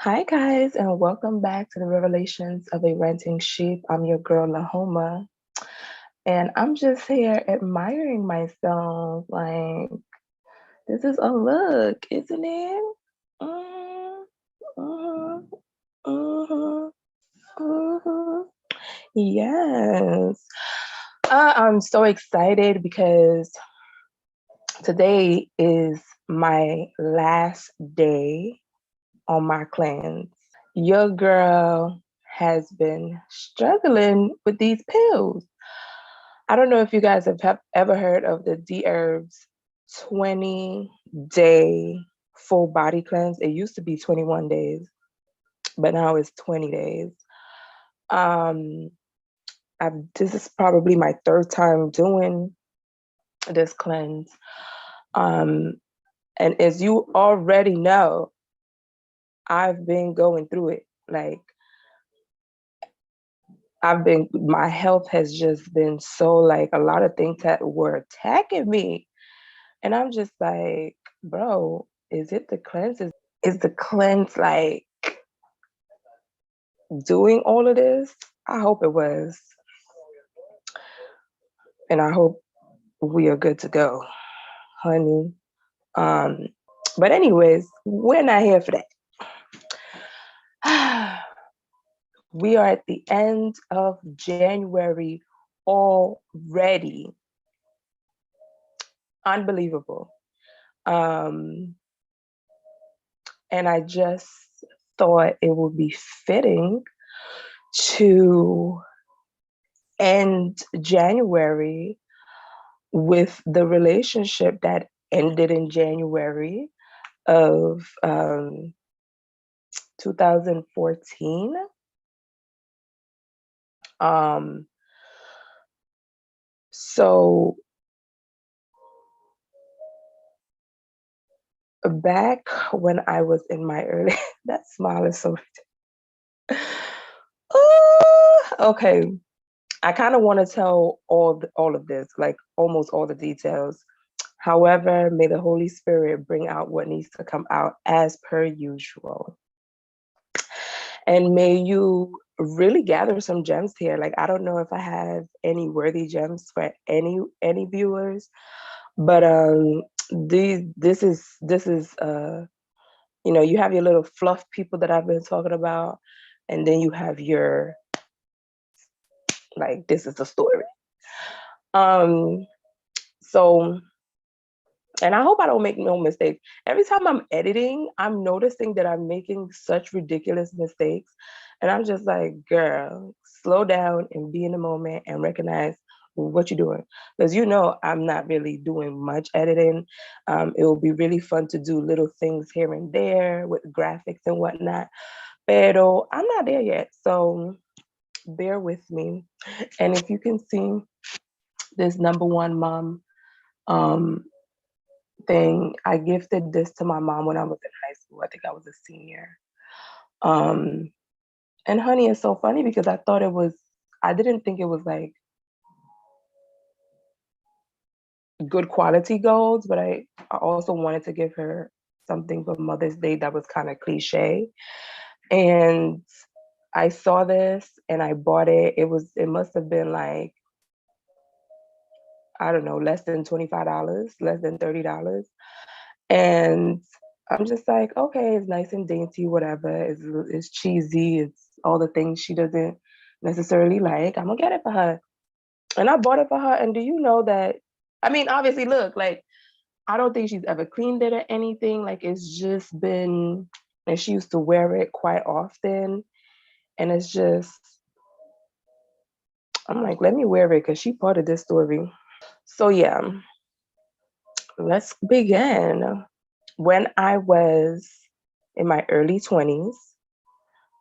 Hi, guys, and welcome back to the Revelations of a Ranting Sheep. I'm your girl, Lahoma, and I'm just here admiring myself. Like, this is a look, isn't it? Mm, mm, mm, mm. Yes. I'm so excited because today is my last day on my cleanse. Your girl has been struggling with these pills. I don't know if you guys have ever heard of the D Herbs 20-day full body cleanse. It used to be 21 days, but now it's 20 days. Um, this is probably my third time doing this cleanse. Um, and as you already know, I've been going through it. Like, my health has just been so, like, a lot of things that were attacking me. And I'm just like, bro, is it the cleanse? Is the cleanse like doing all of this? I hope it was. And I hope we are good to go, honey. Um, but anyways, we're not here for that. We are at the end of January already. Unbelievable. And I just thought it would be fitting to end January with the relationship that ended in January of 2014. Um, so back when I was in my early, that smile is so. Okay. I kind of want to tell all of this, like almost all the details. However, may the Holy Spirit bring out what needs to come out as per usual. And may you really gather some gems here. Like, I don't know if I have any worthy gems for any viewers, but this is you have your little fluff people that I've been talking about, and then you have your, like, this is the story. Um so, and I hope I don't make no mistakes. Every time I'm editing, I'm noticing that I'm making such ridiculous mistakes. And I'm just like, girl, slow down and be in the moment and recognize what you're doing. Because I'm not really doing much editing. It will be really fun to do little things here and there with graphics and whatnot. Pero I'm not there yet. So bear with me. And if you can see this number one mom um, thing. I gifted this to my mom when I was in high school. I think I was a senior. Um, and honey, it's so funny because I didn't think it was like good quality golds, but I also wanted to give her something for Mother's Day that was kind of cliche. And I saw this and I bought it. It must have been like, I don't know, less than $25, less than $30. And I'm just like, okay, it's nice and dainty, whatever. It's cheesy. It's all the things she doesn't necessarily like. I'm gonna get it for her. And I bought it for her. And do you know that? I mean, obviously, look, like, I don't think she's ever cleaned it or anything. Like, it's just been, and she used to wear it quite often. And it's just, I'm like, let me wear it because she part of this story. So, yeah, let's begin. When I was in my early 20s,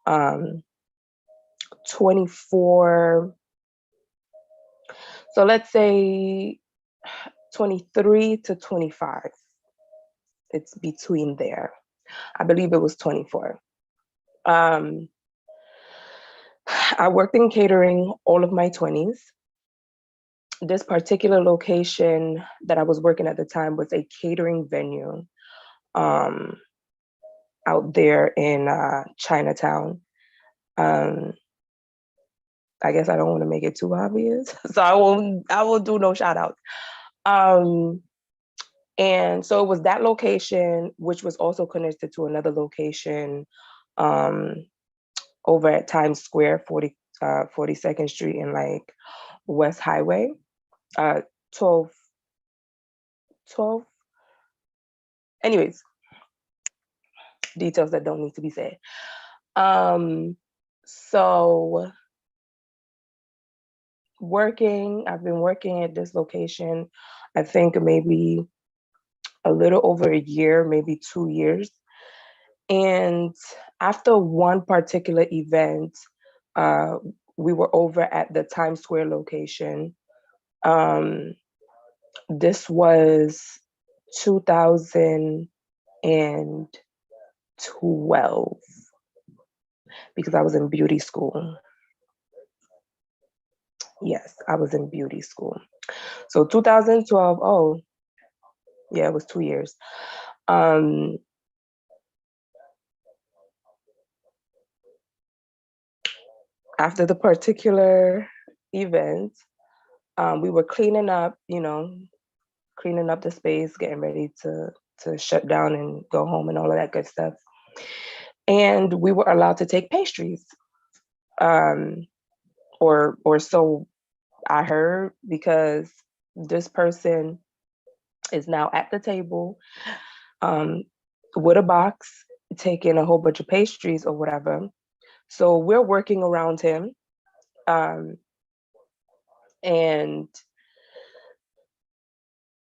um, 24, so let's say 23 to 25. It's between there. I believe it was 24. Um, I worked in catering all of my 20s. This particular location that I was working at the time was a catering venue. Um, out there in Chinatown. Um, I guess I don't want to make it too obvious, so I will do no shout outs. And so it was that location, which was also connected to another location um, over at Times Square, 42nd Street and like West Highway, 12, 12. Anyways, details that don't need to be said. So I've been working at this location, I think maybe a little over a year, maybe 2 years. And after one particular event, we were over at the Times Square location. This was 2012 because I was in beauty school. Yes, I was in beauty school. So 2012, oh, yeah, it was 2 years. After the particular event, we were cleaning up, cleaning up the space, getting ready to shut down and go home and all of that good stuff. And we were allowed to take pastries, or so I heard, because this person is now at the table with a box, taking a whole bunch of pastries or whatever. So we're working around him. And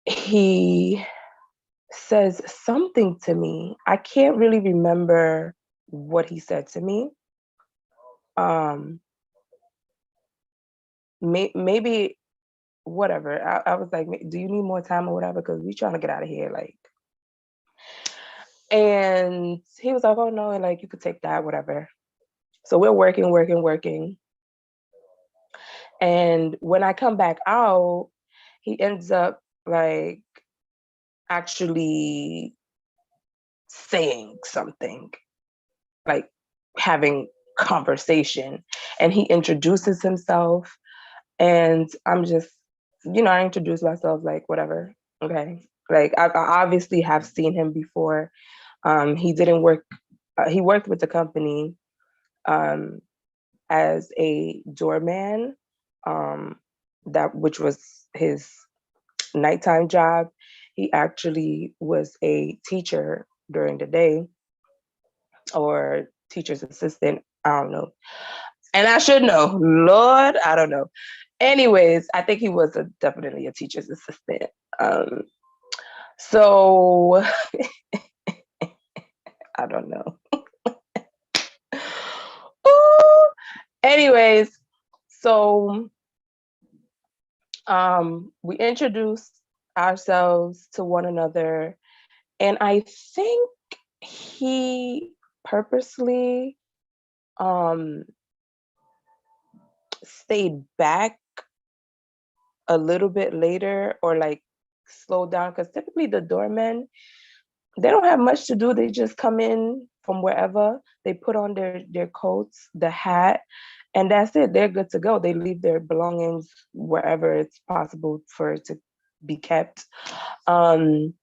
he says something to me. I can't really remember what he said to me. Maybe whatever. I was like, do you need more time or whatever? Because we trying to get out of here. Like, and he was like, oh no, like you could take that, whatever. So we're working. And when I come back out, he ends up like actually saying something, like having conversation. And he introduces himself, and I'm just, I introduce myself like, whatever, okay. Like I obviously have seen him before. He didn't work, he worked with the company as a doorman, which was his nighttime job. He actually was a teacher during the day, or teacher's assistant. I don't know. And I should know. Lord, I don't know. Anyways, I think he was definitely a teacher's assistant. So I don't know. Ooh. Anyways, so we introduced ourselves to one another, and I think he purposely stayed back a little bit later, or like slowed down, because typically the doormen, they don't have much to do. They just come in from wherever, they put on their coats, the hat, and that's it. They're good to go. They leave their belongings wherever it's possible for it to be kept. And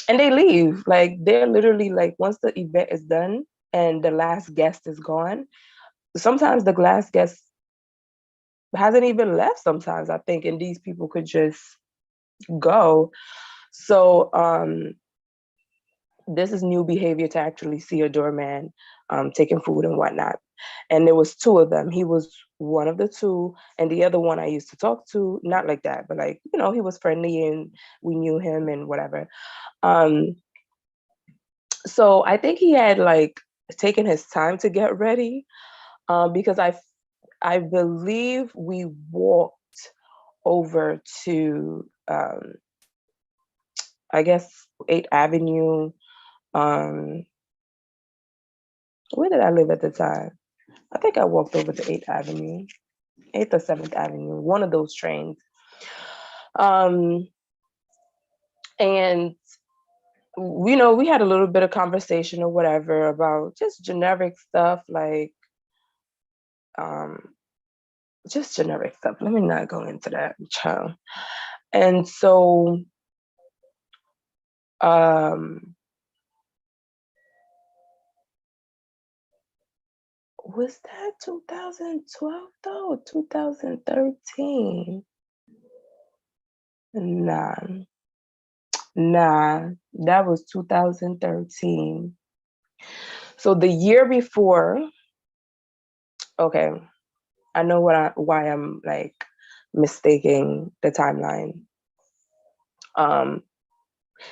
they leave. Like, they're literally like, once the event is done and the last guest is gone, sometimes the last guest hasn't even left sometimes, I think, and these people could just go. So this is new behavior, to actually see a doorman taking food and whatnot. And there was two of them. He was one of the two, and the other one I used to talk to, not like that, but like, he was friendly and we knew him and whatever. So I think he had like taken his time to get ready, because I believe we walked over to I guess 8th Avenue. Where did I live at the time? I think I walked over to 8th Avenue, 8th or 7th Avenue, one of those trains. And we had a little bit of conversation or whatever about just generic stuff, like just generic stuff. Let me not go into that, child. And so was that 2012 though? 2013? Nah, that was 2013. So the year before, okay, I know why I'm like mistaking the timeline.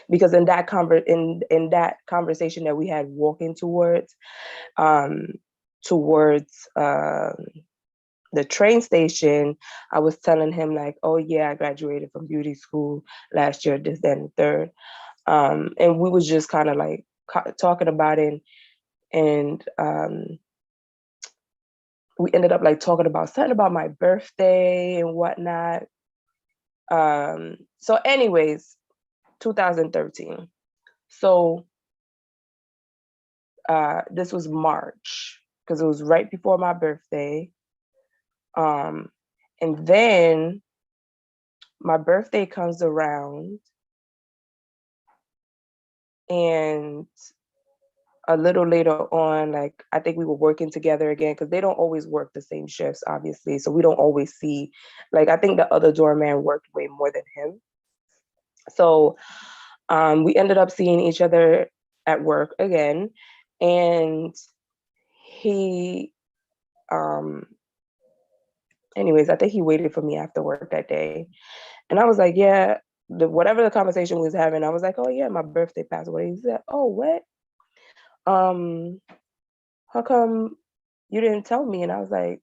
Because in that conversation that we had walking um towards the train station, I was telling him like, oh yeah, I graduated from beauty school last year, this, that, and the third. And we was just kind of like talking about it, and we ended up like talking about something about my birthday and whatnot. So anyways, 2013. So this was March, because it was right before my birthday. And then my birthday comes around, and a little later on, like I think we were working together again, because they don't always work the same shifts, obviously. So we don't always see, like I think the other doorman worked way more than him. So we ended up seeing each other at work again, and he anyways, I think he waited for me after work that day. And I was like, yeah, whatever the conversation we was having, I was like, oh yeah, my birthday passed away. He said, oh, what? Um, how come you didn't tell me? And I was like,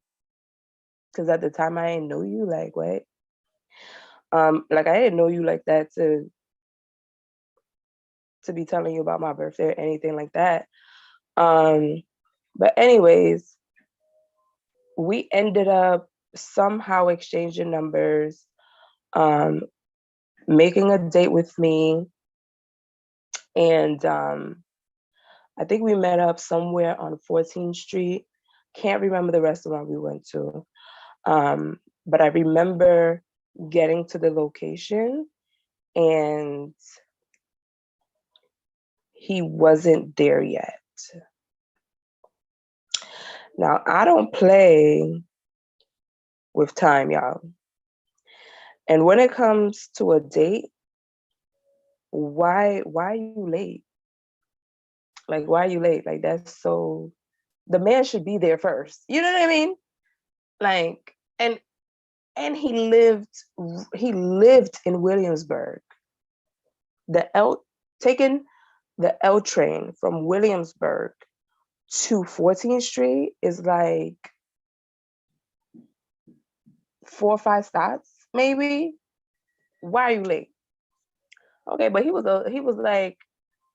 because at the time I didn't know you, like what? Like I didn't know you like that to be telling you about my birthday or anything like that. But anyways, we ended up somehow exchanging numbers, um, making a date with me, and I think we met up somewhere on 14th Street. Can't remember the restaurant we went to. But I remember getting to the location, and he wasn't there yet. Now, I don't play with time, y'all. And when it comes to a date, why are you late? Like, why are you late? Like, that's so, the man should be there first. You know what I mean? Like, and he lived in Williamsburg. Taking the L train from Williamsburg to 14th Street is like 4 or 5 stops, maybe. Why are you late? Okay, but he was like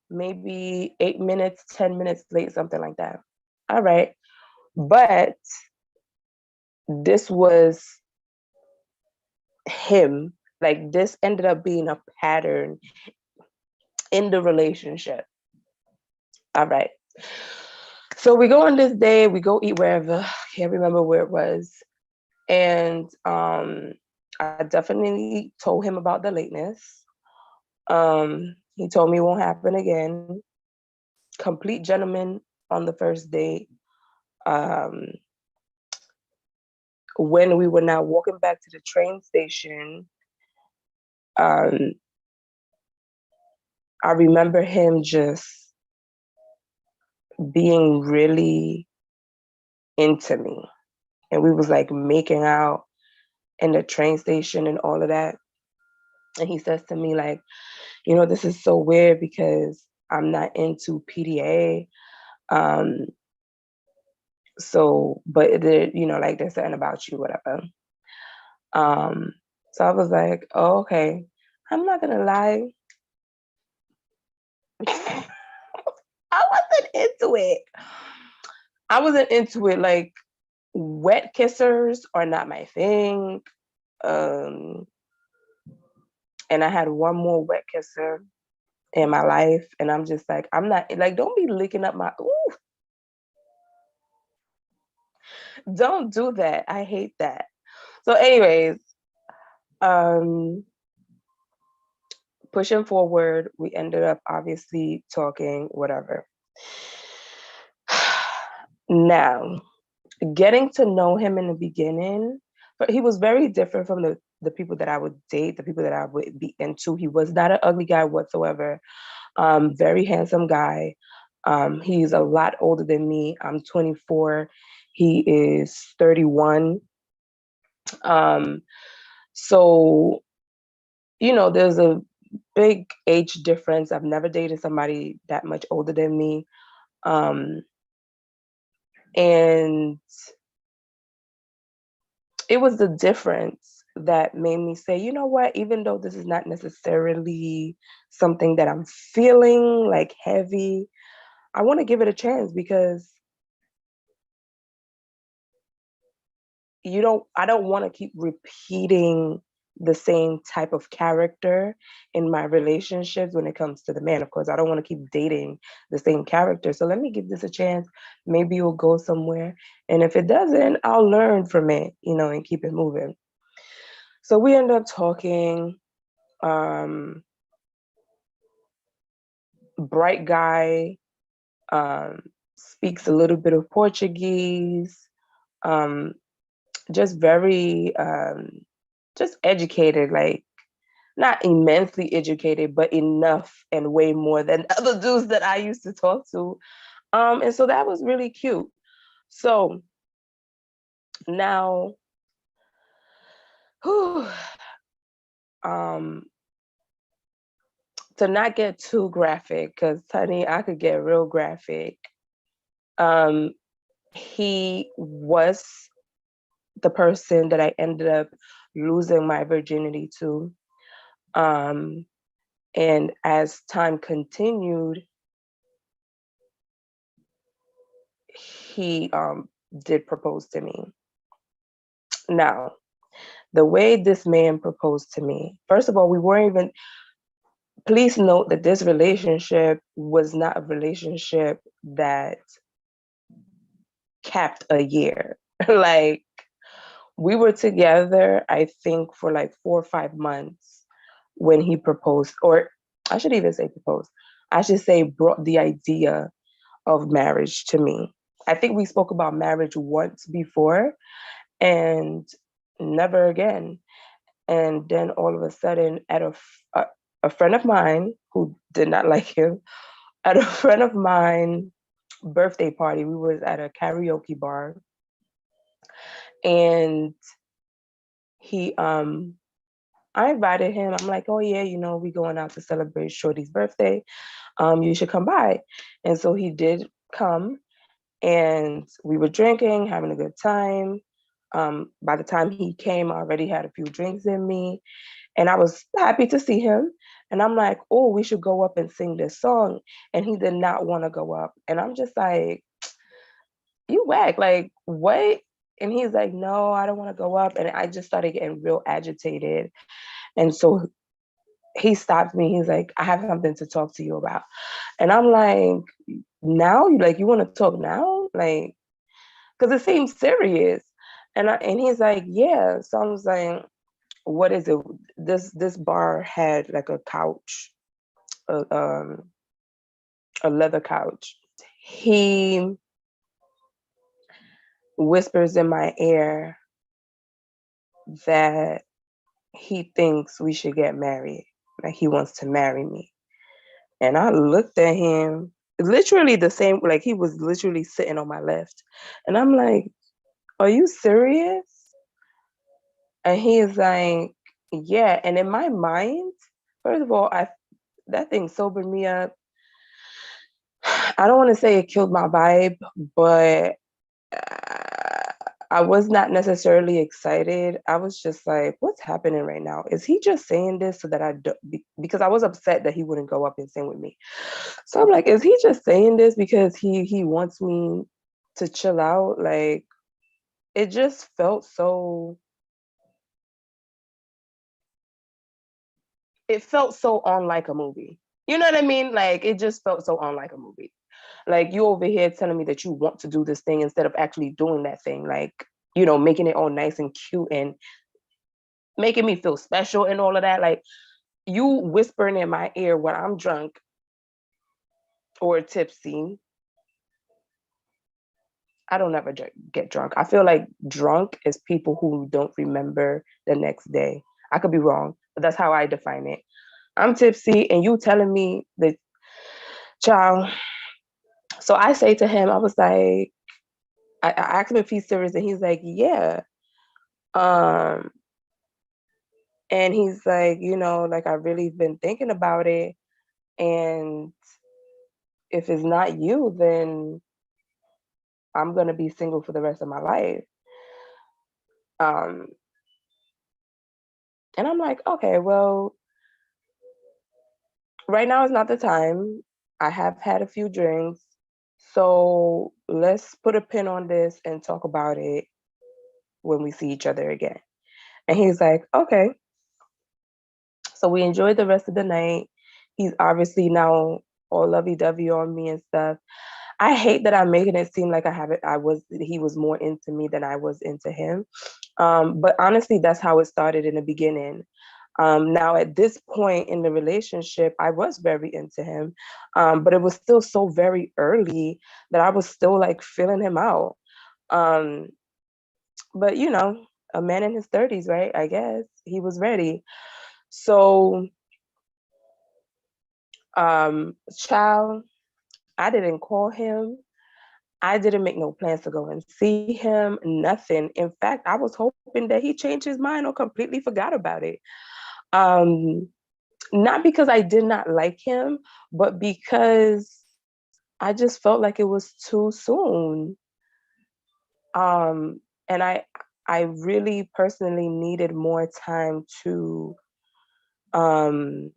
maybe 8 minutes, 10 minutes late, something like that. All right, but this was him. Like this ended up being a pattern in the relationship. All right. So we go on this day, we go eat wherever. Can't remember where it was. And I definitely told him about the lateness. He told me it won't happen again. Complete gentleman on the first date. When we were now walking back to the train station, I remember him just being really into me. And we was like making out in the train station and all of that. And he says to me, like, this is so weird because I'm not into PDA. So, but like there's something about you, whatever. So I was like, oh, okay. I'm not gonna lie. I wasn't into it. I wasn't into it. Like wet kissers are not my thing. And I had one more wet kisser. in my life. And I'm just like, I'm not like, don't be licking up my, ooh, don't do that. I hate that. So anyways, um, pushing forward, we ended up obviously talking, whatever. Now, getting to know him in the beginning, but he was very different from the people that I would date, the people that I would be into. He was not an ugly guy whatsoever. Very handsome guy. He's a lot older than me. I'm 24. He is 31. Um, so, there's a big age difference. I've never dated somebody that much older than me. Um, and it was the difference that made me say, you know what, even though this is not necessarily something that I'm feeling like heavy, I want to give it a chance because I don't want to keep repeating the same type of character in my relationships when it comes to the man. Of course, I don't want to keep dating the same character. So let me give this a chance. Maybe it'll go somewhere. And if it doesn't, I'll learn from it, and keep it moving. So we end up talking. Um, Bright guy, um, speaks a little bit of Portuguese, um, just very just educated, like not immensely educated, but enough and way more than other dudes that I used to talk to. And so that was really cute. So now, whew, um, to not get too graphic, because honey, I could get real graphic. Um, he was the person that I ended up losing my virginity to. Um, and as time continued, he did propose to me. Now, the way this man proposed to me, first of all, we weren't even, please note that this relationship was not a relationship that capped a year. Like, we were together, I think, for like 4 or 5 months when he proposed, or I should even say proposed. I should say brought the idea of marriage to me. I think we spoke about marriage once before and never again. And then all of a sudden, a friend of mine who did not like him, at a friend of mine birthday party, we was at a karaoke bar, and he I invited him. I'm like, oh yeah, we going out to celebrate Shorty's birthday. You should come by. And so he did come, and we were drinking, having a good time. By the time he came, I already had a few drinks in me, and I was happy to see him. And I'm like, oh, we should go up and sing this song. And he did not want to go up. And I'm just like, you whack, like, what? And he's like, no, I don't want to go up. And I just started getting real agitated. And so he stopped me. He's like, I have something to talk to you about. And I'm like, now? You want to talk now? Like, because it seems serious. And he's like, yeah. So I was like, what is it? This bar had like a couch, a, um, a leather couch. He whispers in my ear that he thinks we should get married. Like he wants to marry me. And I looked at him, literally the same, like he was literally sitting on my left. And I'm like, are you serious? And he is like, yeah. And in my mind, first of all, that thing sobered me up. I don't want to say it killed my vibe, but uh, I was not necessarily excited. I was just like, what's happening right now? Is he just saying this so that because I was upset that he wouldn't go up and sing with me. So I'm like, is he just saying this because he wants me to chill out? Like, it just felt so, it felt so unlike a movie. You know what I mean? Like, it just felt so unlike a movie. Like, you over here telling me that you want to do this thing instead of actually doing that thing. Like, making it all nice and cute and making me feel special and all of that. Like, you whispering in my ear when I'm drunk or tipsy. I don't ever get drunk. I feel like drunk is people who don't remember the next day. I could be wrong, but that's how I define it. I'm tipsy and you telling me that, child. So I say to him, I was like, I asked him if he's serious, and he's like, yeah. Um, and he's like, like, I really been thinking about it, and if it's not you, then I'm gonna be single for the rest of my life. Um, and I'm like, okay, well, right now is not the time. I have had a few drinks, so let's put a pin on this and talk about it when we see each other again. And he's like, okay. So we enjoyed the rest of the night. He's obviously now all lovey-dovey on me and stuff. I hate that I'm making it seem like he was more into me than I was into him. But honestly, that's how it started in the beginning. Now at this point in the relationship, I was very into him, but it was still so very early that I was still like feeling him out. Um, but a man in his 30s, right? I guess he was ready. So, child, I didn't call him. I didn't make no plans to go and see him, nothing. In fact, I was hoping that he changed his mind or completely forgot about it. Um, Not because I did not like him, but because I just felt like it was too soon. And I really personally needed more time to um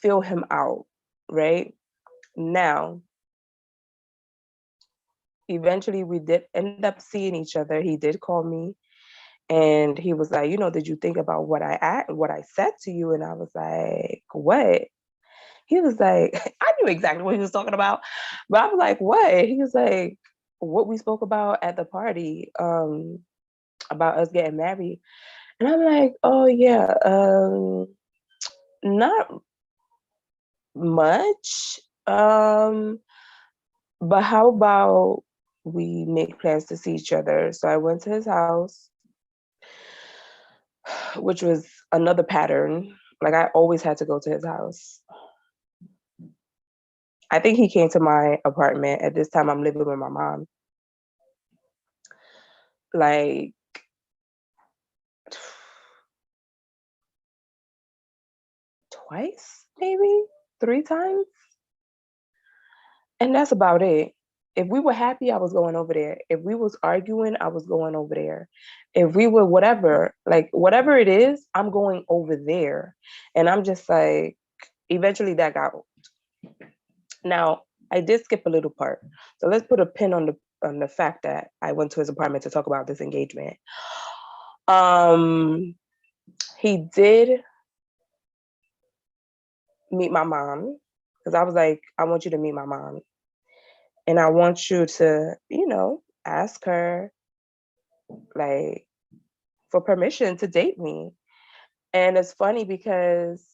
feel him out, right? Now, eventually we did end up seeing each other. He did call me and he was like, did you think about what I said to you? And I was like, what? He was like, I knew exactly what he was talking about, but I was like, what? He was like, what we spoke about at the party, about us getting married. And I'm like, oh yeah, not much. But how about we make plans to see each other? So I went to his house, which was another pattern. Like, I always had to go to his house. I think he came to my apartment. At this time, I'm living with my mom. Like, twice, maybe 3 times. And that's about it. If we were happy, I was going over there. If we was arguing, I was going over there. If we were whatever, like whatever it is, I'm going over there. And I'm just like, eventually that got old. Now, I did skip a little part. So let's put a pin on the fact that I went to his apartment to talk about this engagement. Um, he did meet my mom because I was like, I want you to meet my mom. And I want you to, ask her like for permission to date me. And it's funny because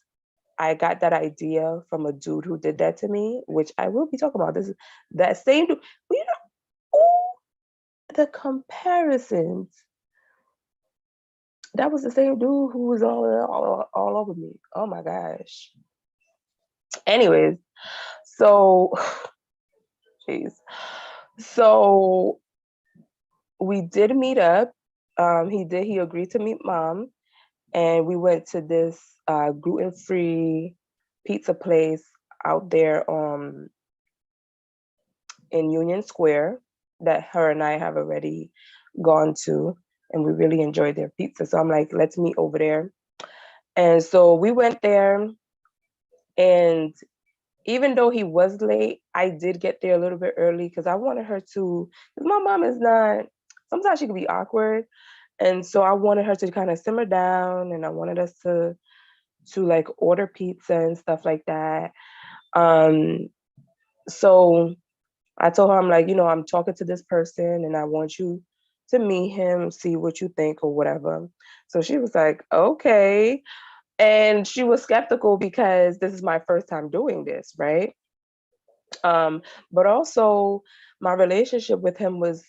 I got that idea from a dude who did that to me, which I will be talking about. This is that same dude. The comparisons. That was the same dude who was all over me. Oh my gosh. Anyways, so jeez. So we did meet up. He agreed to meet mom, and we went to this gluten-free pizza place out there in Union Square that her and I have already gone to, and we really enjoyed their pizza. So I'm like, let's meet over there. And so we went there, and even though he was late, I did get there a little bit early because I wanted her to, because my mom is not, sometimes she can be awkward. And so I wanted her to kind of simmer down, and I wanted us to to like order pizza and stuff like that. Um, so I told her, I'm like, I'm talking to this person and I want you to meet him, see what you think or whatever. So she was like, okay. And she was skeptical because this is my first time doing this, right? But also my relationship with him was,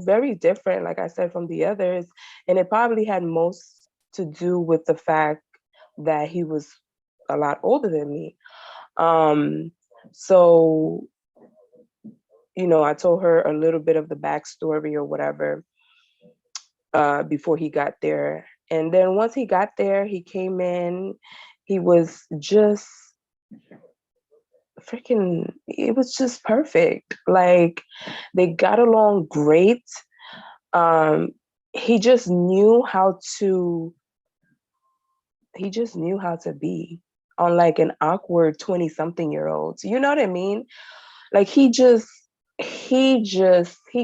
very different, like I said, from the others. And it probably had most to do with the fact that he was a lot older than me. So, I told her a little bit of the backstory or whatever before he got there. And then once he got there, he came in, he was just freaking, it was just perfect. Like they got along great. Um, he just knew how to, he just knew how to be on like an awkward 20 something year old. You know what I mean? Like he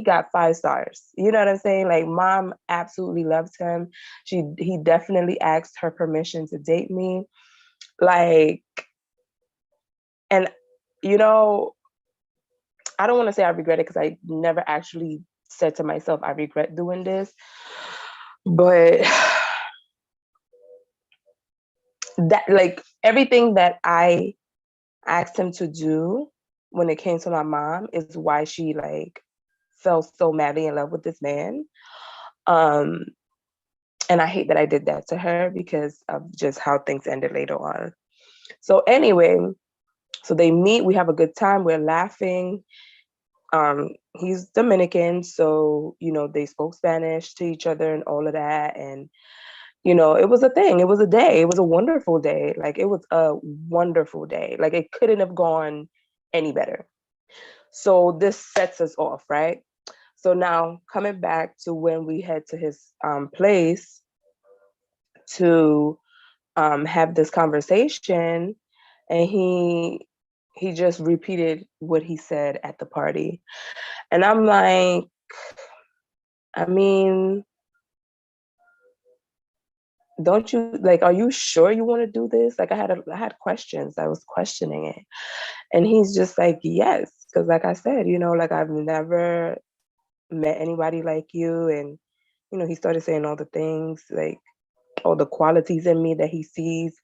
got 5 stars. You know what I'm saying? Like mom absolutely loved him. He definitely asked her permission to date me. Like, and you know, I don't want to say I regret it because I never actually said to myself I regret doing this. But that, like, everything that I asked him to do when it came to my mom is why she like fell so madly in love with this man. Um, and I hate that I did that to her because of just how things ended later on. So anyway, so they meet, we have a good time, we're laughing. He's Dominican, so they spoke Spanish to each other and all of that. And it was a thing. It was a day. It was a wonderful day. Like it was a wonderful day. Like it couldn't have gone any better. So this sets us off, right? So now coming back to when we head to his place to have this conversation, and he just repeated what he said at the party, and I'm like, I mean, don't you like? Are you sure you want to do this? Like, I had questions. I was questioning it, and he's just like, yes, because like I said, like I've never met anybody like you, and he started saying all the things, like all the qualities in me that he sees,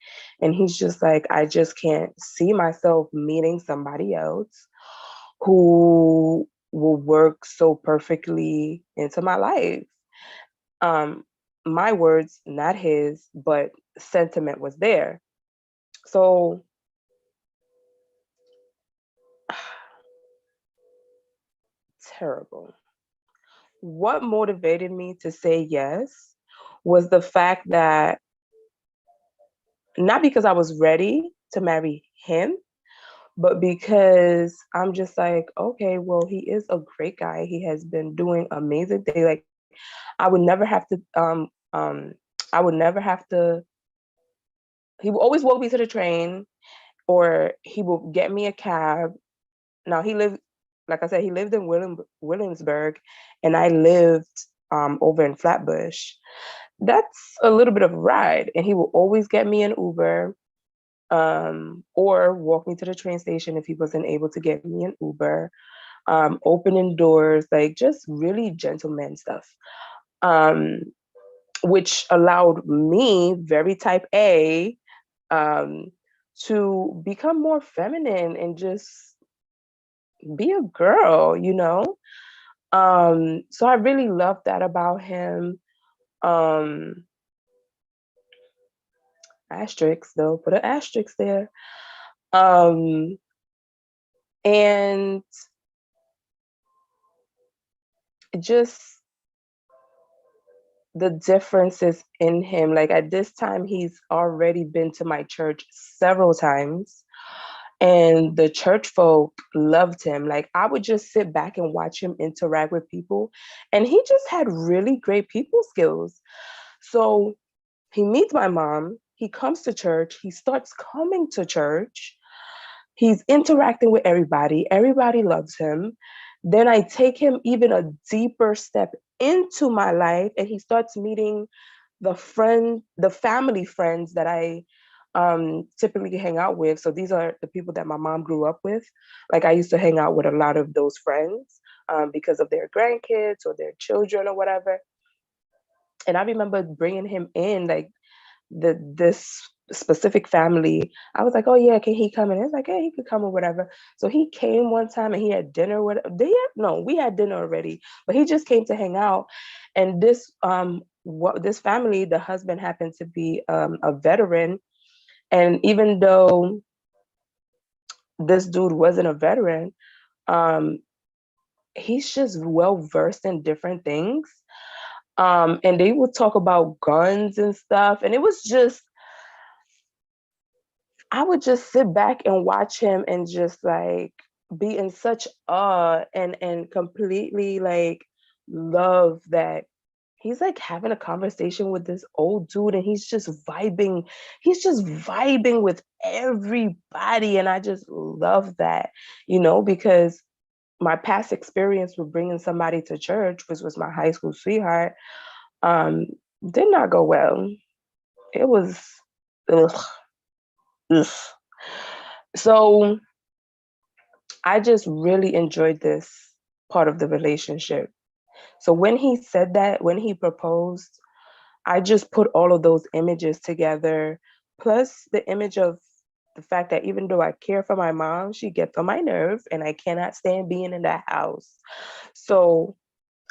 and he's just like, I just can't see myself meeting somebody else who will work so perfectly into my life. Um, my words, not his, but sentiment was there. So terrible. What motivated me to say yes was the fact that not because I was ready to marry him, but because I'm just like, okay, well, he is a great guy. He has been doing amazing things. Like I would never have to I would never have to he would always walk me to the train, or he will get me a cab. Now he lived, like I said, he lived in Williamsburg, and I lived over in Flatbush. That's a little bit of a ride, and he will always get me an Uber, or walk me to the train station if he wasn't able to get me an Uber. Opening doors, like just really gentleman stuff, um, which allowed me, very type A, um, to become more feminine and just be a girl. So I really love that about him. Um, Asterisk though, put an asterisk there. Um, and just the differences in him. Like at this time, he's already been to my church several times, and the church folk loved him. Like I would just sit back and watch him interact with people, and he just had really great people skills. So he meets my mom, he comes to church, he starts coming to church, he's interacting with everybody loves him. Then I take him even a deeper step into my life, and he starts meeting the family friends that I typically hang out with. So these are the people that my mom grew up with. Like I used to hang out with a lot of those friends because of their grandkids or their children or whatever. And I remember bringing him in, like this specific family. I was like, oh yeah, can he come? And it's like, yeah, he could come or whatever. So he came one time and he had dinner with no, we had dinner already, but he just came to hang out. And this family, the husband happened to be a veteran. And even though this dude wasn't a veteran, um, he's just well versed in different things. And they would talk about guns and stuff. And it was just, I would just sit back and watch him and just like be in such awe and completely like love that he's like having a conversation with this old dude and he's just vibing with everybody. And I just love that, because my past experience with bringing somebody to church, which was my high school sweetheart, um, did not go well. It was, ugh, ugh. So I just really enjoyed this part of the relationship. So when he said that, when he proposed, I just put all of those images together, plus the image of the fact that even though I care for my mom, she gets on my nerve and I cannot stand being in that house. So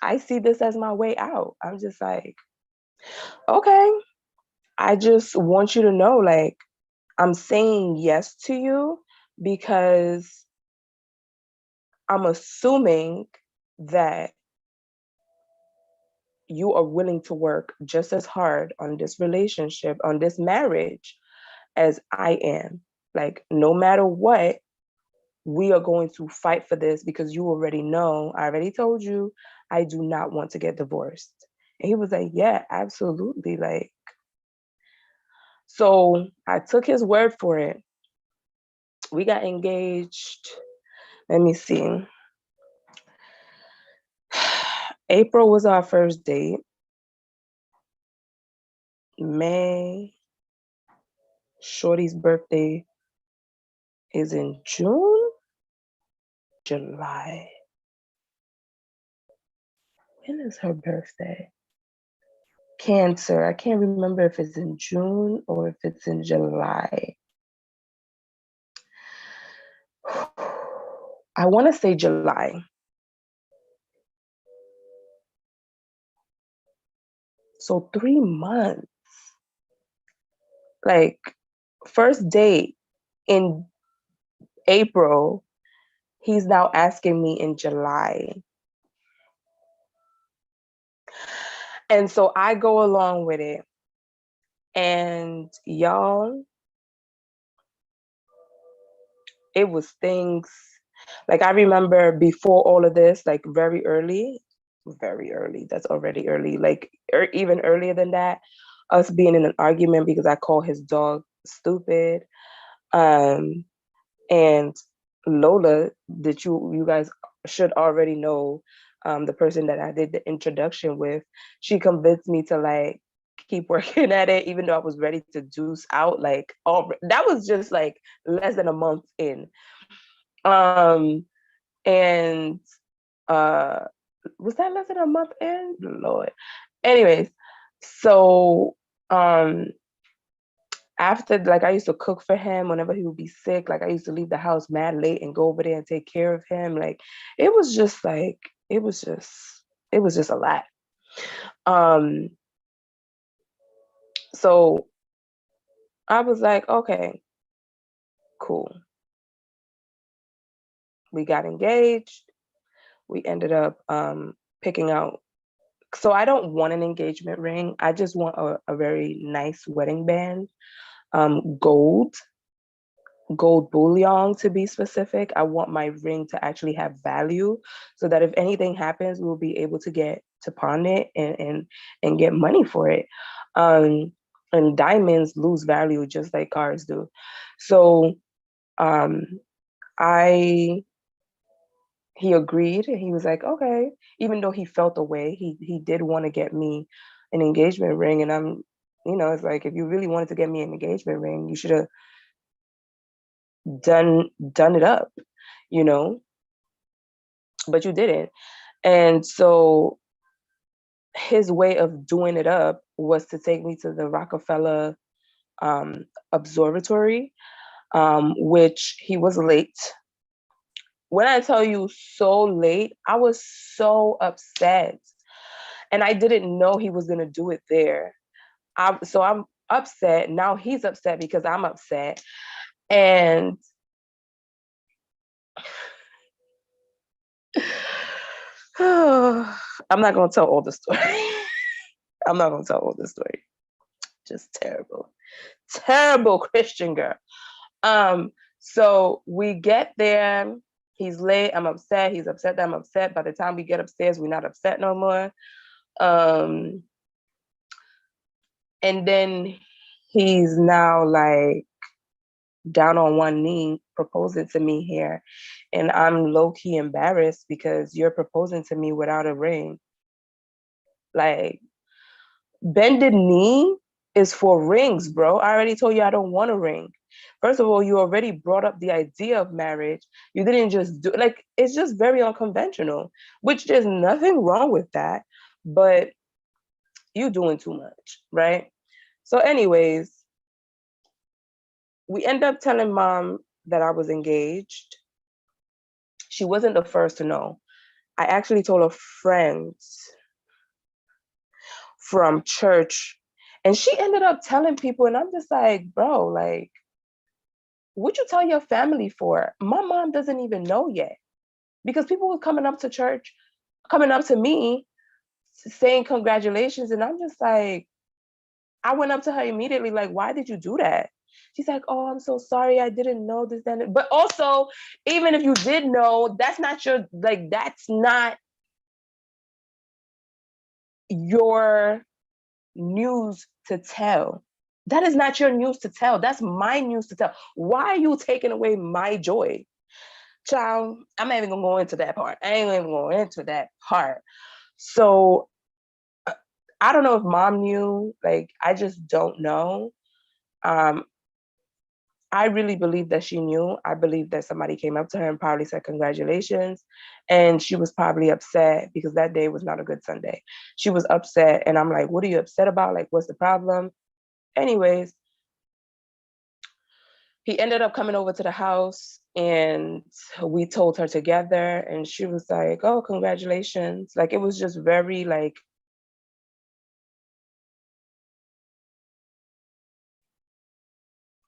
I see this as my way out. I'm just like, okay, I just want you to know, like, I'm saying yes to you because I'm assuming that you are willing to work just as hard on this relationship, on this marriage, as I am. Like, no matter what, we are going to fight for this because you already know, I already told you, I do not want to get divorced. And he was like, yeah, absolutely. Like, so I took his word for it. We got engaged. Let me see. April was our first date. May, Shorty's birthday is in June, July. When is her birthday? Cancer. I can't remember if it's in June or if it's in July. I want to say July. So 3 months. Like, first date in April, he's now asking me in July. And so I go along with it. And y'all, it was things like I remember before all of this, like very early, that's already early, like even earlier than that, us being in an argument because I call his dog stupid. Um, and Lola, that you guys should already know, the person that I did the introduction with, she convinced me to like keep working at it, even though I was ready to deuce out. Like, all that was just like less than a month in. Um, and uh, was that less than a month in? Lord. Anyways, so um after, like, I used to cook for him whenever he would be sick. Like, I used to leave the house mad late and go over there and take care of him. Like, it was just like, it was just a lot. Um, so I was like, okay, cool. We got engaged. We ended up picking out. So I don't want an engagement ring. I just want a very nice wedding band, gold bullion to be specific. I want my ring to actually have value so that if anything happens, we'll be able to get to pawn it and get money for it. And diamonds lose value just like cars do. So um, I he agreed. He was like, okay, even though he felt away, he did want to get me an engagement ring. And I'm, It's like, if you really wanted to get me an engagement ring, you should have done it up, you know, but you didn't. And so his way of doing it up was to take me to the Rockefeller Observatory, which he was late. When I tell you so late, I was so upset. And I didn't know he was going to do it there. So I'm upset. Now he's upset because I'm upset. And I'm not going to tell all the story. I'm not going to tell all the story. Just terrible. Terrible Christian girl. So we get there. He's late. I'm upset. He's upset that I'm upset. By the time we get upstairs, we're not upset no more. And then he's now like down on one knee proposing to me here. And I'm low-key embarrassed because you're proposing to me without a ring. Like, bended knee is for rings, bro. I already told you I don't want a ring. First of all, you already brought up the idea of marriage. You didn't just do, like, it's just very unconventional, which there's nothing wrong with that, but you doing too much, right? So anyways, we end up telling mom that I was engaged. She wasn't the first to know. I actually told a friend from church, and she ended up telling people, and I'm just like, bro, like, what'd you tell your family for? My mom doesn't even know yet, because people were coming up to church, coming up to me saying congratulations, and I'm just like, I went up to her immediately, like, why did you do that? She's like, oh, I'm so sorry, I didn't know this, then. But also, even if you did know, that's not your news to tell. That is not your news to tell. That's my news to tell. Why are you taking away my joy? Child, I'm not even gonna go into that part. I ain't even going into that part. So I don't know if mom knew, like, I just don't know. I really believe that she knew. I believe that somebody came up to her and probably said congratulations. And she was probably upset because that day was not a good Sunday. She was upset. And I'm like, what are you upset about? Like, what's the problem? Anyways, he ended up coming over to the house and we told her together. And she was like, oh, congratulations. Like, it was just very like,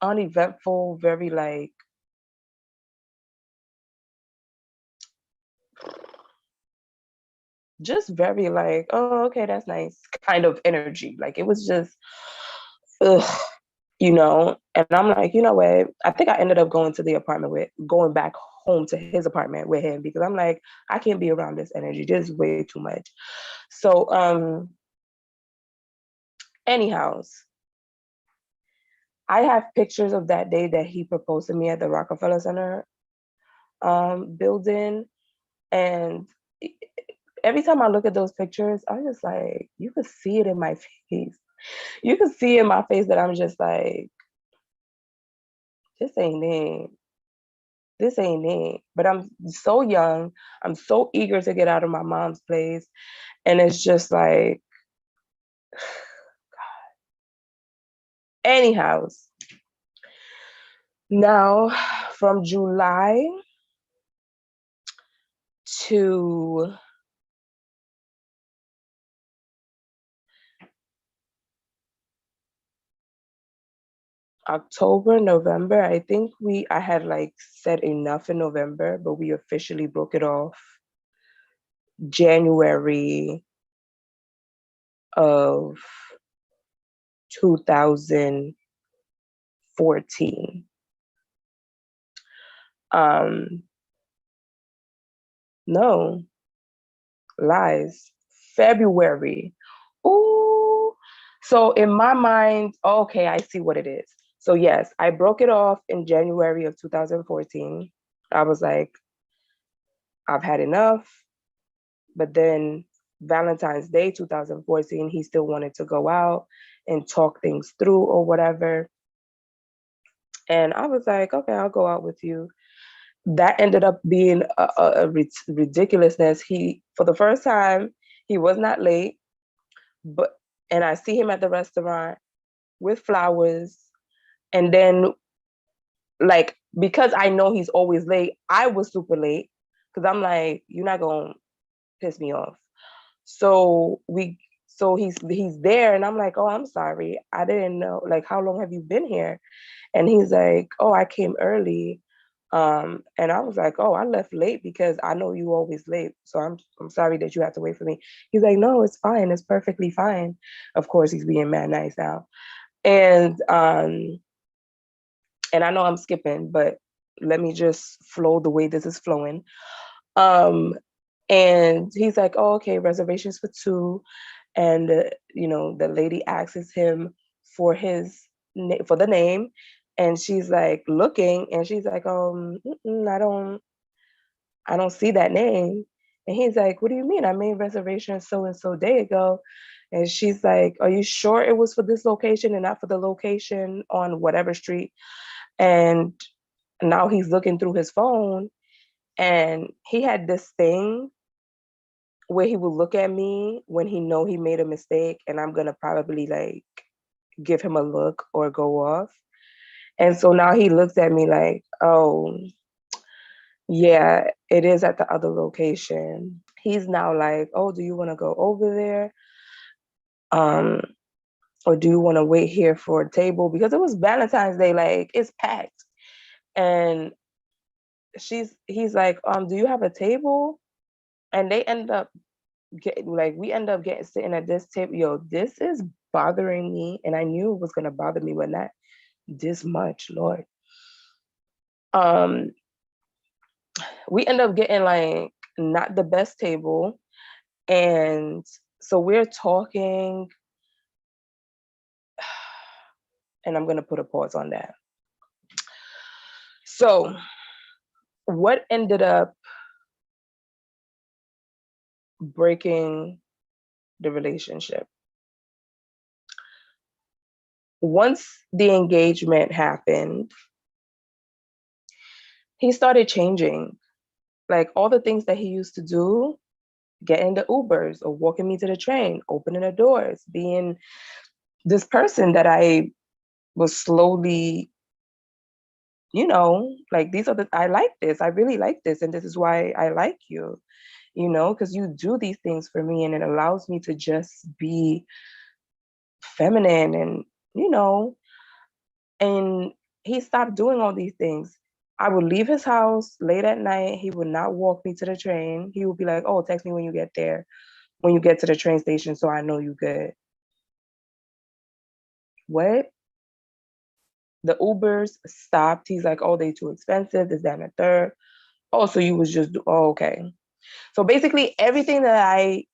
uneventful, very like, just very like, oh, okay, that's nice kind of energy. Like, it was just, ugh, and I'm like, you know what? I think I ended up going back home to his apartment with him because I'm like, I can't be around this energy. This is way too much. So, anyhow, I have pictures of that day that he proposed to me at the Rockefeller Center building. And every time I look at those pictures, I'm just like, you could see it in my face. You could see in my face that I'm just like, this ain't it. This ain't it. But I'm so young. I'm so eager to get out of my mom's place. And it's just like, anyhow. Now, from July to October, November, I think I had like said enough in November, but we officially broke it off January of 2014. No, lies. February. Ooh. So in my mind, okay, I see what it is. So yes, I broke it off in January of 2014. I was like, I've had enough. But then Valentine's Day 2014, he still wanted to go out. and talk things through or whatever. And I was like, okay, I'll go out with you. That ended up being a ridiculousness. He, for the first time, he was not late, but, and I see him at the restaurant with flowers. And then, like, because I know he's always late, I was super late because I'm like, you're not gonna piss me off. So he's there, and I'm like, oh, I'm sorry, I didn't know. Like, how long have you been here? And he's like, oh, I came early. And I was like, oh, I left late because I know you always late. So I'm sorry that you have to wait for me. He's like, no, it's fine. It's perfectly fine. Of course, he's being mad nice now. And I know I'm skipping, but let me just flow the way this is flowing. Um, and he's like, oh, okay, reservations for two. And the lady asks him for for the name, and she's like looking, and she's like, I don't see that name. And he's like, what do you mean? I made reservations so and so day ago. And she's like, are you sure it was for this location and not for the location on whatever street? And now he's looking through his phone, and he had this thing where he would look at me when he know he made a mistake, and I'm gonna probably like give him a look or go off. And so now he looks at me like, oh, yeah, it is at the other location. He's now like, oh, do you want to go over there? Um, or do you want to wait here for a table? Because it was Valentine's Day, like it's packed. And he's like, do you have a table? And they end up we end up getting sitting at this table. Yo, this is bothering me. And I knew it was gonna bother me, but not this much, Lord. Um, we end up getting like not the best table. And so we're talking, and I'm gonna put a pause on that. So what ended up breaking the relationship? Once the engagement happened, he started changing. Like all the things that he used to do, getting the Ubers or walking me to the train, opening the doors, being this person that I was slowly, like I like this, I really like this, and this is why I like you, because you do these things for me, and it allows me to just be feminine, and you know, and he stopped doing all these things. I would leave his house late at night. He would not walk me to the train. He would be like, oh, text me when you get there, when you get to the train station, so I know you good. What? The Ubers stopped. He's like, oh, they too expensive, this, that, and the third. Oh, so you was just, oh, okay. So basically everything that I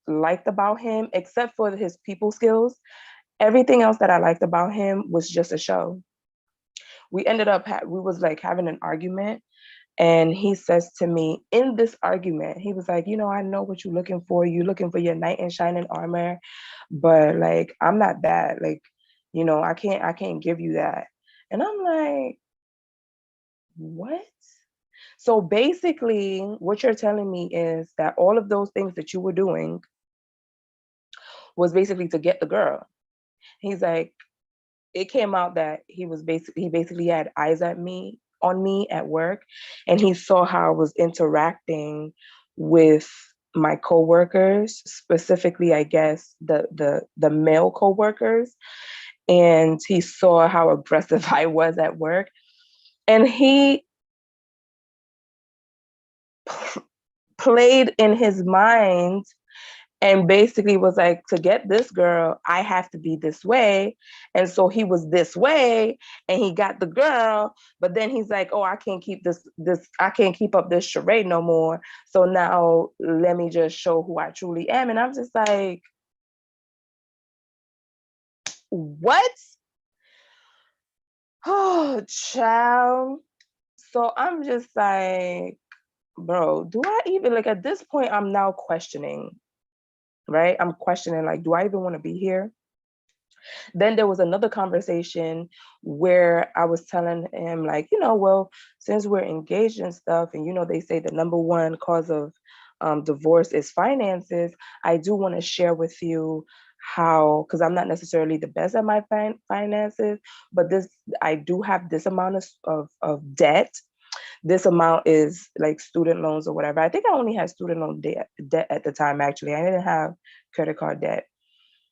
liked about him, except for his people skills, everything else that I liked about him was just a show. We ended up, we was like having an argument, and he says to me in this argument, he was like, I know what you're looking for. You're looking for your knight in shining armor, but like, I'm not that. Like, I can't give you that. And I'm like, what? So basically, what you're telling me is that all of those things that you were doing was basically to get the girl. He's like, it came out that he basically had eyes on me at work, and he saw how I was interacting with my coworkers, specifically, I guess the male coworkers, and he saw how aggressive I was at work, and he played in his mind and basically was like, to get this girl, I have to be this way. And so he was this way, and he got the girl, but then he's like, oh, I can't keep I can't keep up this charade no more. So now let me just show who I truly am. And I'm just like, what? Oh, child. So I'm just like, bro, do I even, like, at this point, I'm now questioning, right? I'm questioning, like, do I even want to be here? Then there was another conversation where I was telling him, like, well, since we're engaged and stuff, and they say the number one cause of divorce is finances, I do want to share with you how, because I'm not necessarily the best at my finances, but I do have this amount of debt. This amount is like student loans or whatever. I think I only had student loan debt at the time, actually. I didn't have credit card debt.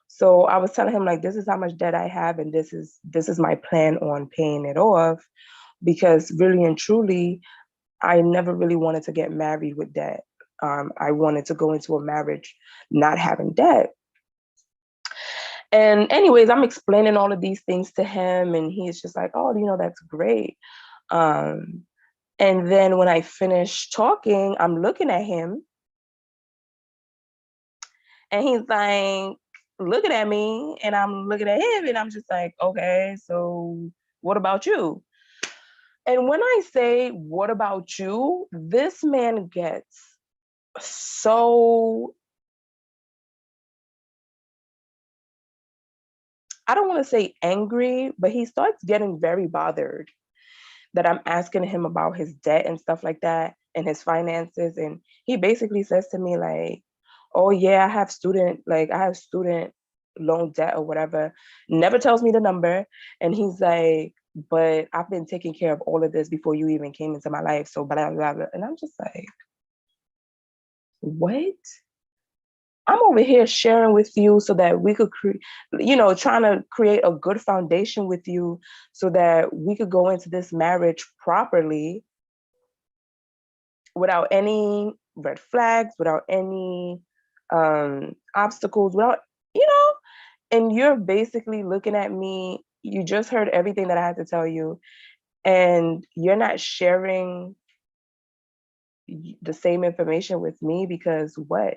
So I was telling him, like, this is how much debt I have, and this is my plan on paying it off, because really and truly, I never really wanted to get married with debt. I wanted to go into a marriage not having debt. And anyways, I'm explaining all of these things to him, and he's just like, oh, that's great. Um, and then when I finish talking, I'm looking at him, and he's like looking at me, and I'm looking at him, and I'm just like, okay, so what about you? And when I say, what about you? This man gets so, I don't want to say angry, but he starts getting very bothered that I'm asking him about his debt and stuff like that and his finances. And he basically says to me, like, oh yeah, I have student loan debt or whatever. Never tells me the number. And he's like, but I've been taking care of all of this before you even came into my life. So blah, blah, blah. And I'm just like, what? I'm over here sharing with you so that we could trying to create a good foundation with you so that we could go into this marriage properly without any red flags, without any obstacles, and you're basically looking at me. You just heard everything that I had to tell you, and you're not sharing the same information with me because what?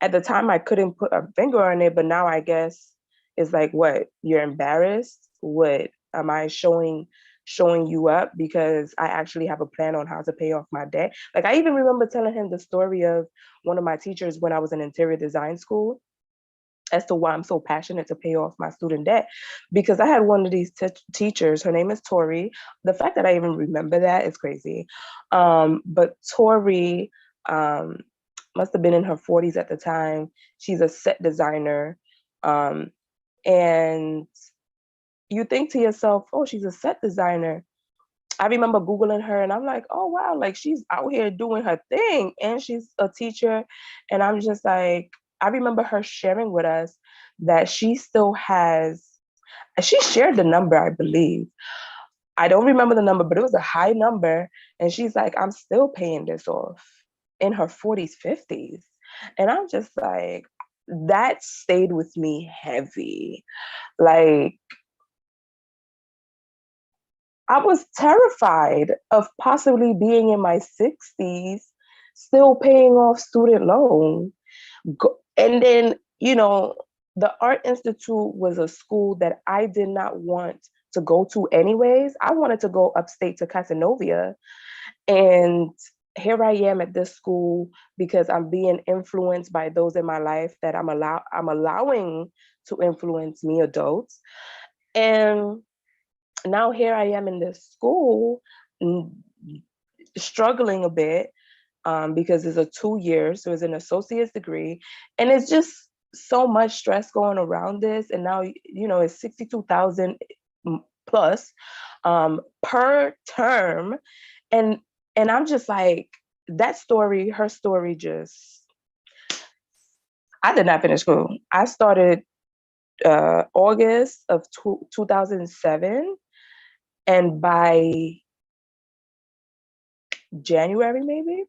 At the time, I couldn't put a finger on it, but now I guess it's like, what? You're embarrassed? What? Am I showing you up because I actually have a plan on how to pay off my debt? Like, I even remember telling him the story of one of my teachers when I was in interior design school as to why I'm so passionate to pay off my student debt. Because I had one of these teachers, her name is Tori. The fact that I even remember that is crazy. But Tori must have been in her 40s at the time. She's a set designer. And you think to yourself, oh, she's a set designer. I remember Googling her and I'm like, oh, wow, like she's out here doing her thing and she's a teacher. And I'm just like, I remember her sharing with us that she shared the number, I believe. I don't remember the number, but it was a high number. And she's like, I'm still paying this off in her 40s, 50s. And I'm just like, that stayed with me heavy. Like, I was terrified of possibly being in my 60s, still paying off student loan. And then, the Art Institute was a school that I did not want to go to anyways. I wanted to go upstate to Casanova. And here I am at this school because I'm being influenced by those in my life that I'm allowing to influence me, adults. And now here I am in this school, struggling a bit because it's a 2 years, so it's an associate's degree, and it's just so much stress going around this. And now it's 62,000 plus per term, and I'm just like, her story just. I did not finish school. I started August of 2007. And by January, maybe,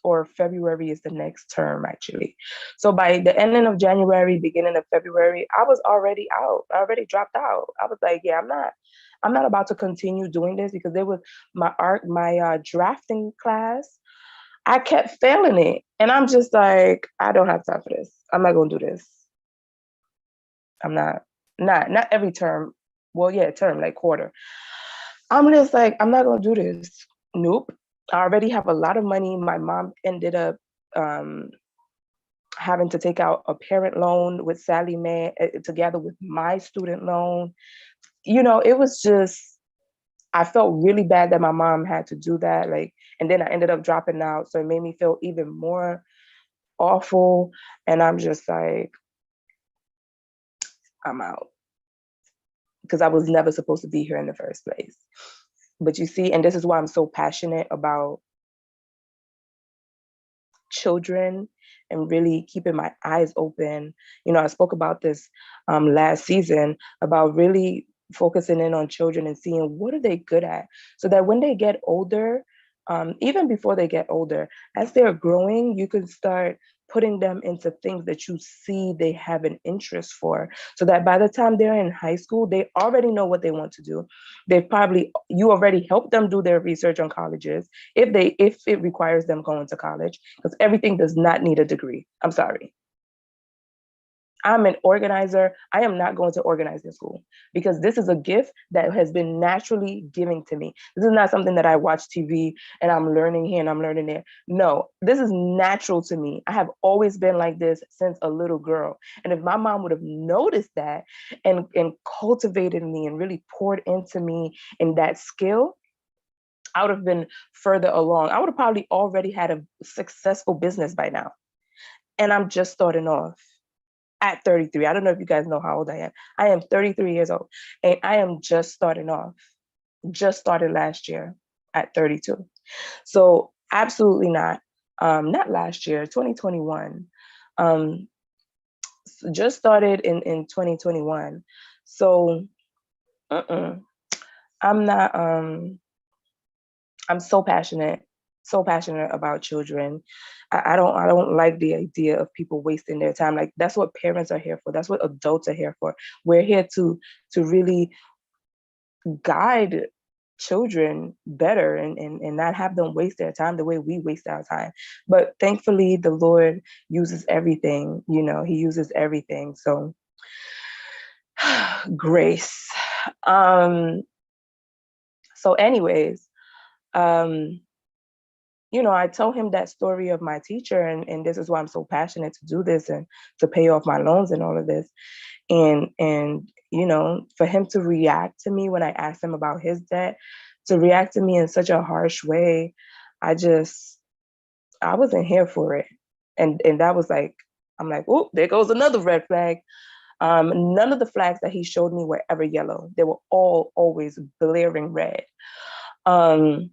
or February is the next term, actually. So by the ending of January, beginning of February, I was already out. I already dropped out. I was like, yeah, I'm not about to continue doing this because there was my drafting class. I kept failing it. And I'm just like, I don't have time for this. I'm not going to do this. I'm not every term. Well, yeah, term, like quarter. I'm just like, I'm not going to do this. Nope. I already have a lot of money. My mom ended up having to take out a parent loan with Sally Mae together with my student loan. It was just, I felt really bad that my mom had to do that. Like, and then I ended up dropping out. So it made me feel even more awful. And I'm just like, I'm out. Because I was never supposed to be here in the first place. But you see, and this is why I'm so passionate about children and really keeping my eyes open. I spoke about this last season about really focusing in on children and seeing what are they good at, so that when they get older, even before they get older, as they're growing, you can start putting them into things that you see they have an interest for, so that by the time they're in high school, they already know what they want to do. You already helped them do their research on colleges, if it requires them going to college, because everything does not need a degree. I'm sorry. I'm an organizer. I am not going to organizing school, because this is a gift that has been naturally given to me. This is not something that I watch TV and I'm learning here and I'm learning there. No, this is natural to me. I have always been like this since a little girl. And if my mom would have noticed that and cultivated me and really poured into me in that skill, I would have been further along. I would have probably already had a successful business by now. And I'm just starting off at 33. I don't know if you guys know how old I am. I am 33 years old, and I am just starting off. Just started last year at 32. So absolutely not. Not last year, 2021. Just started in 2021. So I'm not. I'm so passionate about children. I don't like the idea of people wasting their time. Like, that's what parents are here for. That's what adults are here for. We're here to really guide children better, and not have them waste their time the way we waste our time. But thankfully, the Lord uses everything. He uses everything. So grace. So anyways, um I told him that story of my teacher, and this is why I'm so passionate to do this and to pay off my loans and all of this. And for him to react to me when I asked him about his debt, to react to me in such a harsh way, I wasn't here for it. And that was like, I'm like, oh, there goes another red flag. None of the flags that he showed me were ever yellow. They were all always blaring red. Um,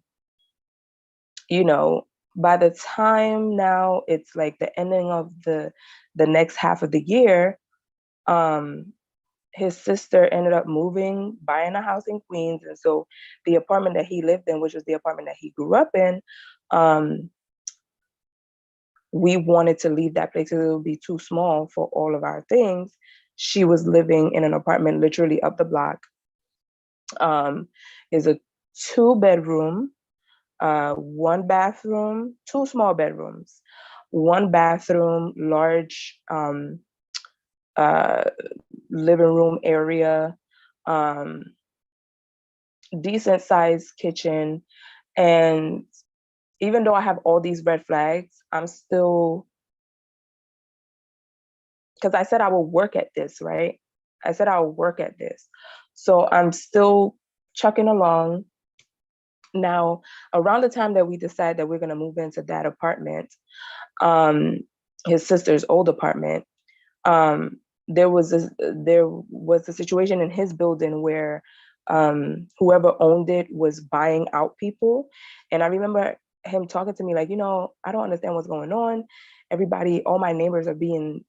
you know, by the time now it's like the ending of the next half of the year, his sister ended up moving, buying a house in Queens. And so the apartment that he lived in, which was the apartment that he grew up in, we wanted to leave that place because it would be too small for all of our things. She was living in an apartment literally up the block. Is a 2-bedroom, 1 bathroom, 2 small bedrooms, 1 bathroom, large uh, living room area, um, decent sized kitchen. And even though I have all these red flags, I'm still, because I said I will work at this, right? I said I'll work at this. So I'm still chucking along. Now, around the time that we decide that we're going to move into that apartment, his sister's old apartment, um, there was a situation in his building where whoever owned it was buying out people. And I remember him talking to me like, I don't understand what's going on. Everybody, all my neighbors are being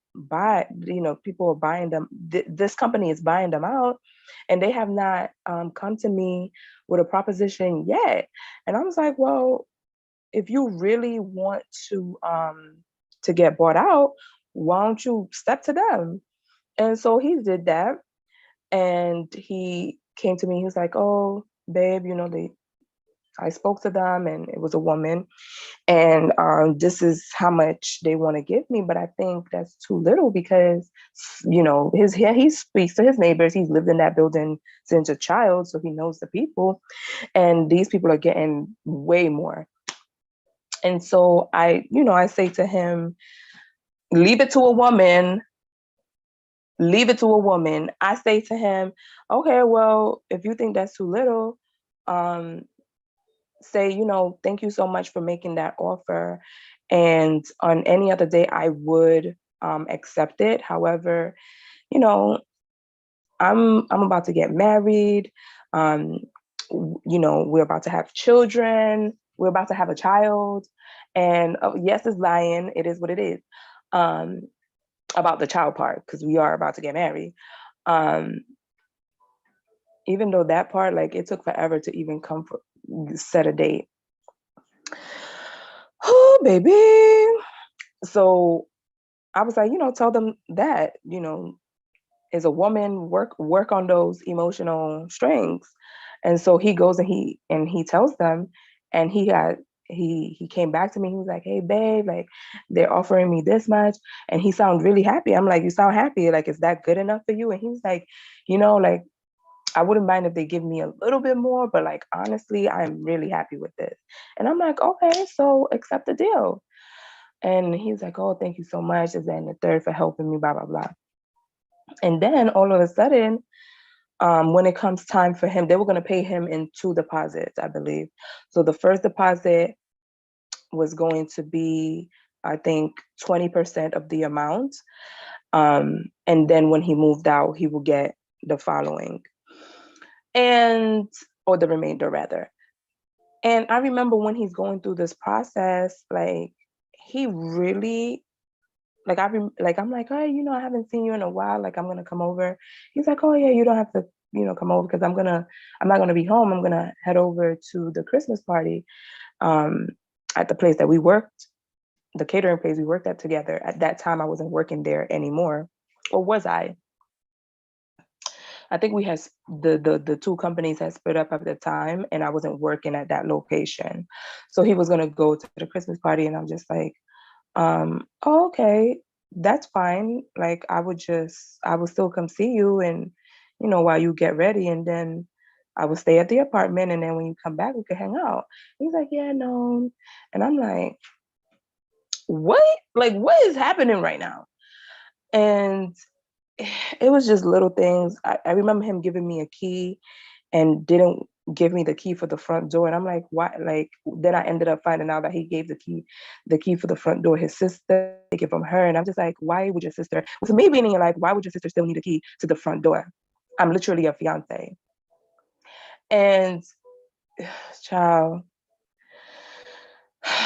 people are buying them. This company is buying them out, and they have not come to me with a proposition yet. And I was like, well, if you really want to get bought out, why don't you step to them? And so he did that, and he came to me. He was like, "Oh, babe, I spoke to them, and it was a woman, and this is how much they want to give me. But I think that's too little because, he speaks to his neighbors. He's lived in that building since a child, so he knows the people, and these people are getting way more." And so I say to him, leave it to a woman. Leave it to a woman. I say to him, okay, well, if you think that's too little, um, say, thank you so much for making that offer. And on any other day, I would accept it. However, you know, I'm about to get married. Um, we're about to have children. We're about to have a child. And yes, it's lying. It is what it is. Um, about the child part, because we are about to get married. Um, even though that part, like, it took forever to even come for set a date. Oh, baby. So I was like, tell them that, as a woman, work on those emotional strengths. And so he goes and he tells them, and he came back to me. He was like, hey babe, like, they're offering me this much. And he sounded really happy. I'm like, you sound happy, like, is that good enough for you? And he was like, like, I wouldn't mind if they give me a little bit more, but like, honestly, I'm really happy with this. And I'm like, okay, so accept the deal. And he's like, oh, thank you so much. Is that and the third for helping me, blah, blah, blah. And then all of a sudden, when it comes time for him, they were going to pay him in 2 deposits, I believe. So the first deposit was going to be, I think, 20% of the amount. And then when he moved out, he will get the following, or the remainder rather. And I remember when he's going through this process, like, he really, like, I'm like, oh, I haven't seen you in a while. Like, I'm gonna come over. He's like, oh yeah, you don't have to, come over, because I'm not gonna be home. I'm gonna head over to the Christmas party, um, at the place that we worked, the catering place we worked at together. At that time, I wasn't working there anymore, or was I? I think we had the two companies had split up at the time, and I wasn't working at that location. So he was gonna go to the Christmas party, and I'm just like, oh, okay, that's fine. Like, I would still come see you, and while you get ready, and then I would stay at the apartment, and then when you come back, we could hang out. He's like, yeah, no. And I'm like, what? Like, what is happening right now? And it was just little things. I remember him giving me a key and didn't give me the key for the front door. And I'm like, why? Like, then I ended up finding out that he gave the key for the front door, his sister, take it from her. And I'm just like, why would your sister, with me being in your life, why would your sister still need a key to the front door? I'm literally a fiance. And child,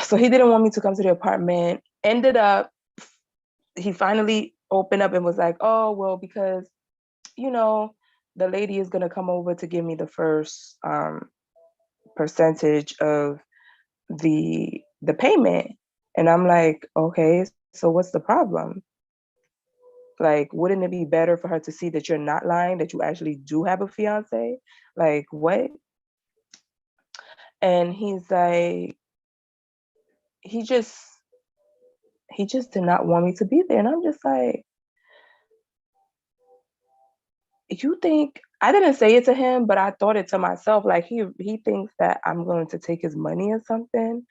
so he didn't want me to come to the apartment. Ended up, he finally opened up and was like, oh, well, because, you know, the lady is going to come over to give me the first percentage of the payment. And I'm like, okay, so what's the problem? Like, wouldn't it be better for her to see that you're not lying, that you actually do have a fiance? Like, what? And he's like, he just did not want me to be there. And I'm just like, you think, I didn't say it to him, but I thought it to myself, like, he thinks that I'm going to take his money or something.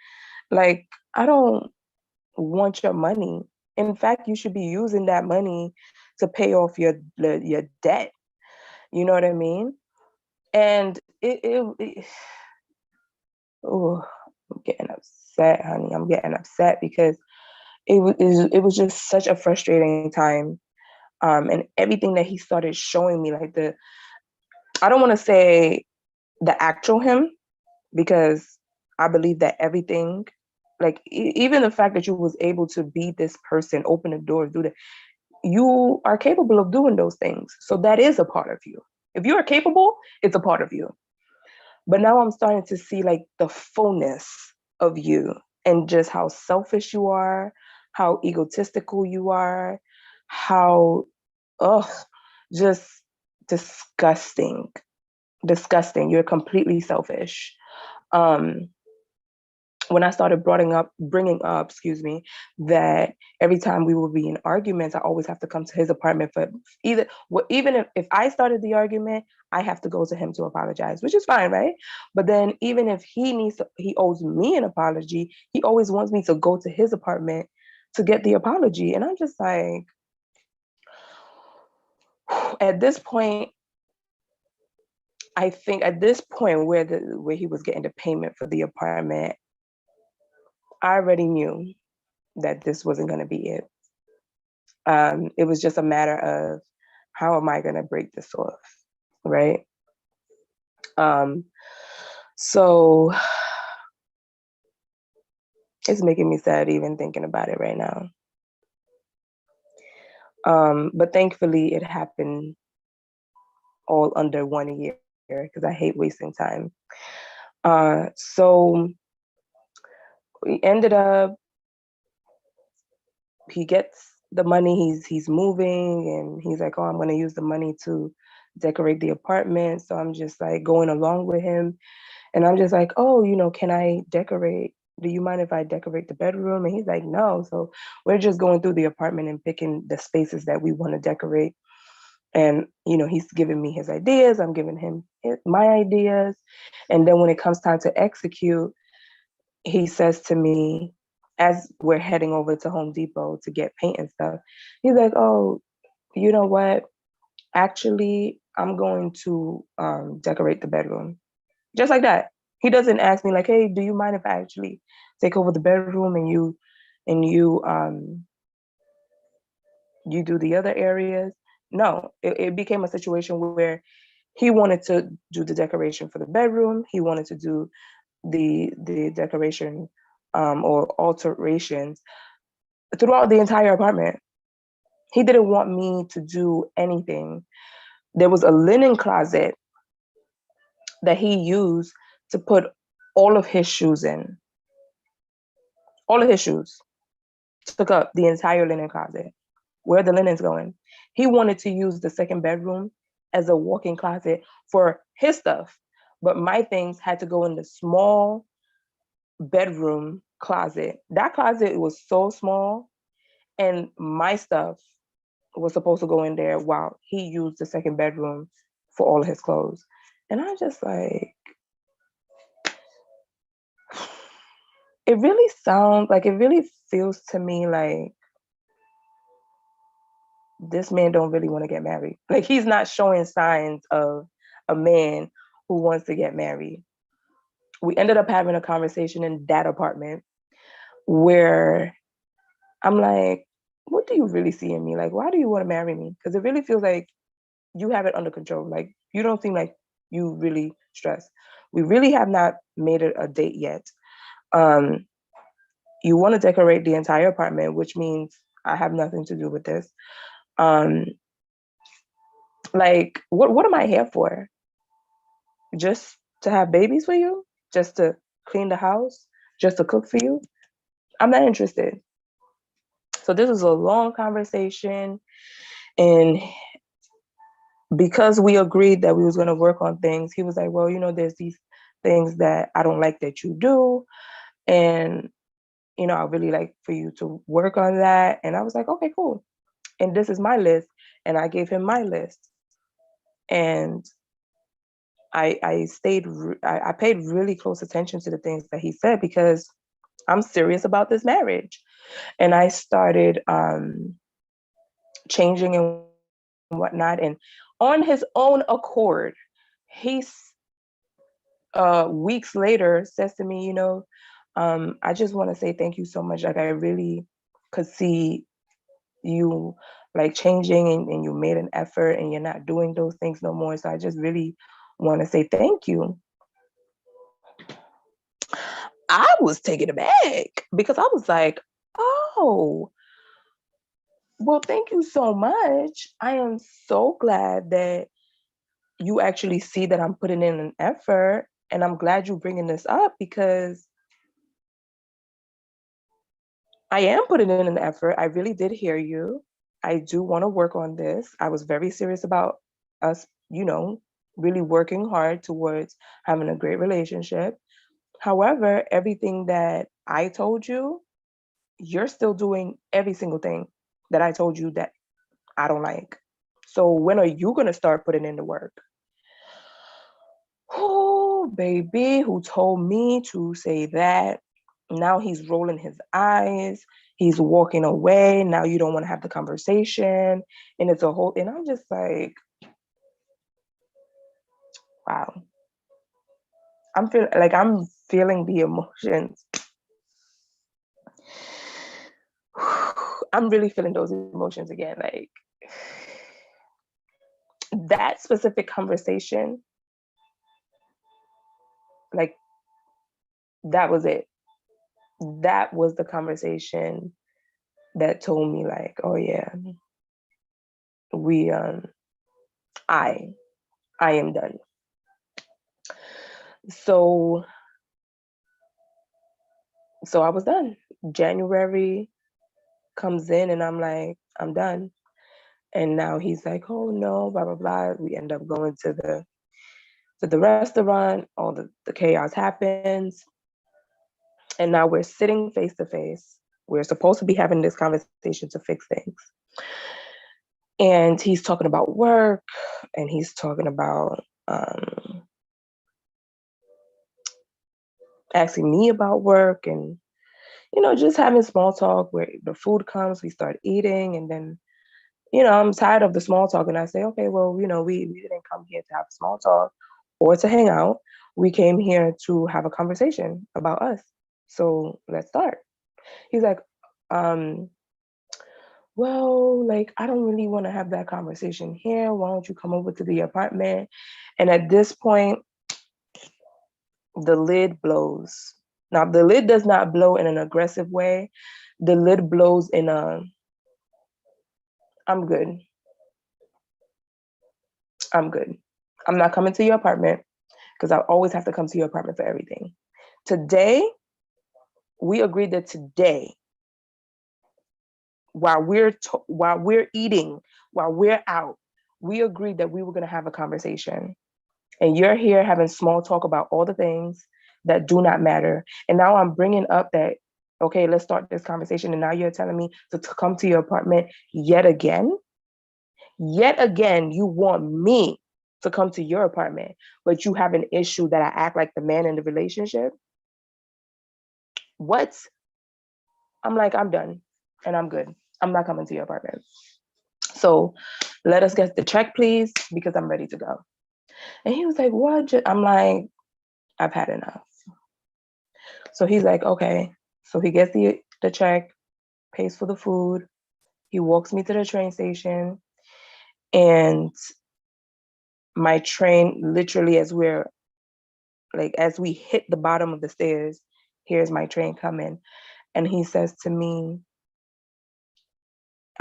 Like, I don't want your money. In fact, you should be using that money to pay off your debt. You know what I mean? And oh, I'm getting upset, honey. I'm getting upset because it was just such a frustrating time. And everything that he started showing me, like, I don't want to say the actual him, because I believe that everything, like, even the fact that you was able to be this person, open the doors, do that, you are capable of doing those things. So that is a part of you. If you are capable, it's a part of you. But now I'm starting to see, like, the fullness of you, and just how selfish you are, how egotistical you are, how, ugh, just disgusting. Disgusting. You're completely selfish. Um, when I started bringing up, excuse me, that every time we would be in arguments, I always have to come to his apartment for even if I started the argument, I have to go to him to apologize, which is fine, right? But then even if he owes me an apology, he always wants me to go to his apartment to get the apology. And I'm just like, at this point, I think at this point where he was getting the payment for the apartment, I already knew that this wasn't going to be it. It was just a matter of how am I going to break this off, right? So it's making me sad even thinking about it right now. But thankfully, it happened all under 1 year because I hate wasting time. So we ended up, he gets the money, he's moving, and he's like, oh, I'm going to use the money to decorate the apartment. So I'm just like going along with him. And I'm just like, oh, can I decorate? Do you mind if I decorate the bedroom? And he's like, no. So we're just going through the apartment and picking the spaces that we want to decorate. And, he's giving me his ideas. I'm giving him my ideas. And then when it comes time to execute, he says to me, as we're heading over to Home Depot to get paint and stuff, he's like, oh, you know what? Actually, I'm going to decorate the bedroom. Just like that. He doesn't ask me like, hey, do you mind if I actually take over the bedroom and you do the other areas? No, it became a situation where he wanted to do the decoration for the bedroom. He wanted to do the decoration or alterations throughout the entire apartment. He didn't want me to do anything. There was a linen closet that he used to put all of his shoes in. All of his shoes took up the entire linen closet. Where the linen's going? He wanted to use the second bedroom as a walk-in closet for his stuff, but my things had to go in the small bedroom closet. That closet was so small, and my stuff was supposed to go in there while he used the second bedroom for all of his clothes. And I just like, it really feels to me like this man don't really want to get married. Like, he's not showing signs of a man who wants to get married. We ended up having a conversation in that apartment where I'm like, what do you really see in me? Like, why do you want to marry me? Because it really feels like you have it under control. Like, you don't seem like you really stress. We really have not made it a date yet. You want to decorate the entire apartment, which means I have nothing to do with this. Like, what am I here for? Just to have babies for you? Just to clean the house? Just to cook for you? I'm not interested. So this was a long conversation, and because we agreed that we was going to work on things, he was like, well, there's these things that I don't like that you do, and I really like for you to work on that. And I was like, okay, cool. And this is my list. And I gave him my list. And I paid really close attention to the things that he said because I'm serious about this marriage. And I started changing and whatnot. And on his own accord, he weeks later says to me, I just want to say thank you so much. Like, I really could see you like changing, and you made an effort, and you're not doing those things no more. So I just really want to say thank you. I was taken aback because I was like, oh, well, thank you so much. I am so glad that you actually see that I'm putting in an effort, and I'm glad you're bringing this up because I am putting in an effort. I really did hear you. I do want to work on this. I was very serious about us, really working hard towards having a great relationship. However, everything that I told you, you're still doing every single thing that I told you that I don't like. So when are you going to start putting in the work? Oh, baby, who told me to say that? Now he's rolling his eyes. he's walking away. Now you don't want to have the conversation. And it's a whole, and I'm just like, wow. I'm feeling the emotions. I'm really feeling those emotions again. Like that specific conversation, like that was it. That was the conversation that told me like, oh yeah, we I am done. So I was done. January comes in and I'm like, I'm done. And now he's like, oh no, blah blah blah. We end up going to the restaurant, all the chaos happens. And now we're sitting face to face. We're supposed to be having this conversation to fix things. And he's talking about work and he's talking about asking me about work and, just having small talk where the food comes, we start eating. And then, I'm tired of the small talk. And I say, okay, well, we didn't come here to have small talk or to hang out. We came here to have a conversation about us. So let's start. He's like, well, like, I don't really want to have that conversation here. Why don't you come over to the apartment? And at this point, the lid blows. Now, the lid does not blow in an aggressive way. The lid blows in I'm good. I'm good. I'm not coming to your apartment because I always have to come to your apartment for everything. Today, we agreed that today, while we're eating, while we're out, we agreed that we were going to have a conversation. And you're here having small talk about all the things that do not matter. And now I'm bringing up that, okay, let's start this conversation. And now you're telling me to come to your apartment yet again. Yet again, you want me to come to your apartment, but you have an issue that I act like the man in the relationship. What? I'm like, I'm done and I'm good. I'm not coming to your apartment. So let us get the check, please, because I'm ready to go. And he was like, what? I'm like, I've had enough. So he's like, okay. So he gets the check, pays for the food. He walks me to the train station. And my train, literally as we hit the bottom of the stairs, here's my train coming. And he says to me,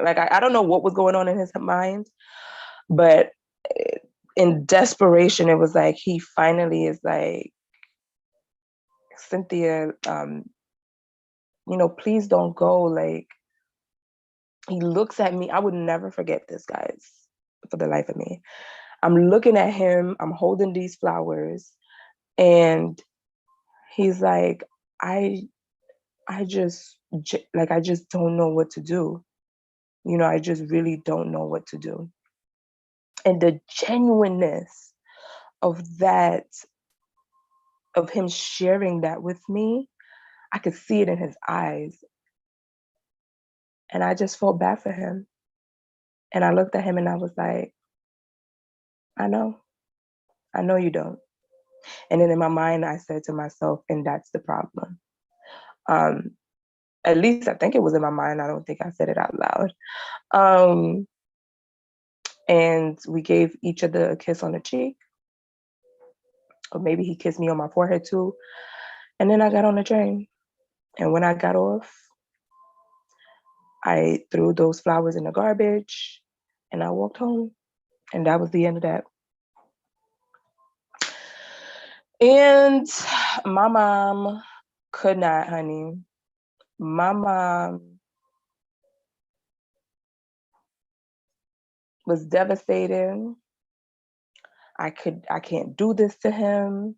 like, I don't know what was going on in his mind, but in desperation, it was like, he finally is like, Cynthia, please don't go. Like, he looks at me. I would never forget this, guys, for the life of me. I'm looking at him. I'm holding these flowers. And he's like, I just don't know what to do. I just really don't know what to do. And the genuineness of that, of him sharing that with me, I could see it in his eyes. And I just felt bad for him. And I looked at him and I was like, I know you don't. And then in my mind, I said to myself, and that's the problem. At least I think it was in my mind. I don't think I said it out loud. And we gave each other a kiss on the cheek. Or maybe he kissed me on my forehead too. And then I got on the train. And when I got off, I threw those flowers in the garbage and I walked home. And that was the end of that. And my mom could not, honey. My mom was devastated. I can't do this to him.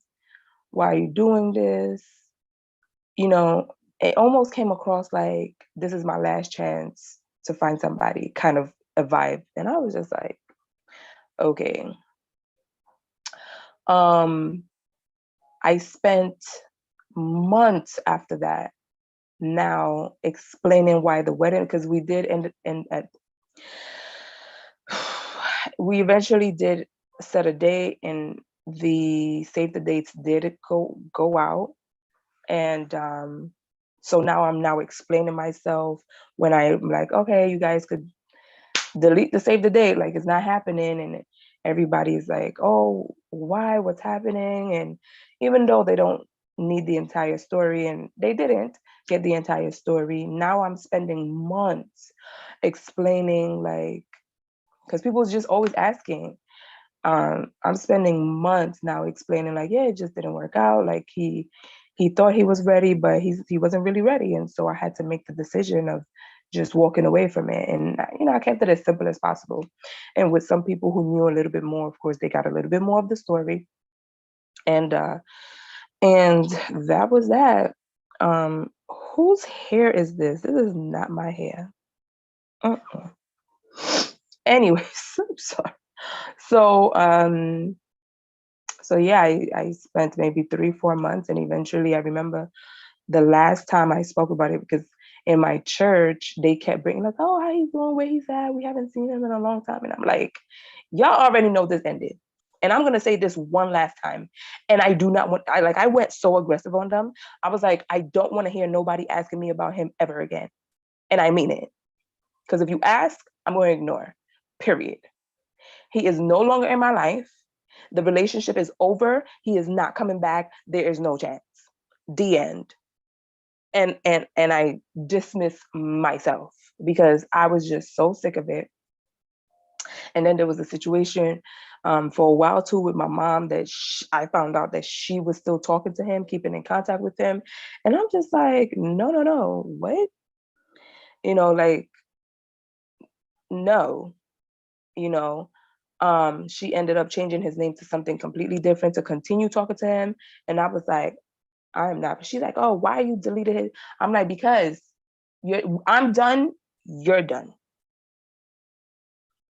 Why are you doing this? It almost came across like this is my last chance to find somebody, kind of a vibe. And I was just like, okay. I spent months after that now explaining why the wedding, because we did end at we eventually did set a date, and the save the dates did go out. And so now I'm now explaining myself when I'm like, okay, you guys could delete the save the date, like it's not happening. And everybody's like, oh, why, what's happening? And even though they don't need the entire story, and they didn't get the entire story, now I'm spending months explaining, like, because people just always asking. I'm spending months now explaining, like, yeah, it just didn't work out. Like he thought he was ready, but he wasn't really ready. And so I had to make the decision of just walking away from it. And I kept it as simple as possible. And with some people who knew a little bit more, of course, they got a little bit more of the story. And that was that. Whose hair is this? This is not my hair. Uh-uh. Anyways, I'm sorry. So so yeah, I spent maybe 3-4 months, and eventually I remember the last time I spoke about it, because in my church they kept bringing, like, oh, how he's doing, where he's at, we haven't seen him in a long time. And I'm like, y'all already know this ended. And I'm gonna say this one last time. And I do not want, I went so aggressive on them. I was like, I don't want to hear nobody asking me about him ever again. And I mean it. Because if you ask, I'm going to ignore. Period. He is no longer in my life. The relationship is over. He is not coming back. There is no chance. The end. And I dismiss myself because I was just so sick of it. And then there was a situation for a while too with my mom that I found out that she was still talking to him, keeping in contact with him. And I'm just like, no, no, no, what? Like, no, you know. She ended up changing his name to something completely different to continue talking to him. And I was like, I'm not. She's like, oh, why you deleted it? I'm like, because I'm done, you're done.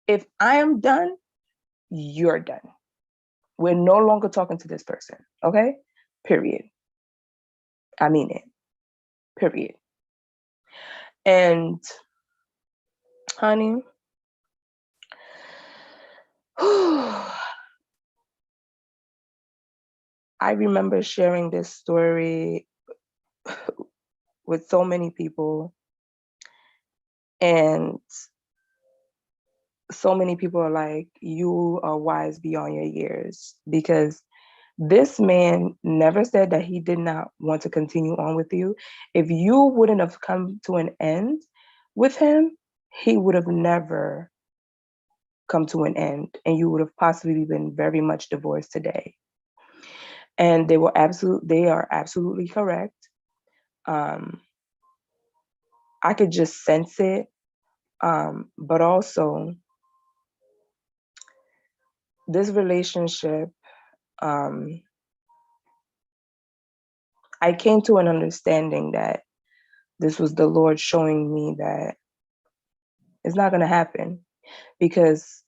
If I am done, you're done. We're no longer talking to this person. Okay? Period. I mean it. Period. And honey, I remember sharing this story with so many people, and so many people are like, you are wise beyond your years, because this man never said that he did not want to continue on with you. If you wouldn't have come to an end with him, he would have never come to an end, and you would have possibly been very much divorced today. And they are absolutely correct. Um, I could just sense it. But also, this relationship, um, I came to an understanding that this was the Lord showing me that it's not going to happen, because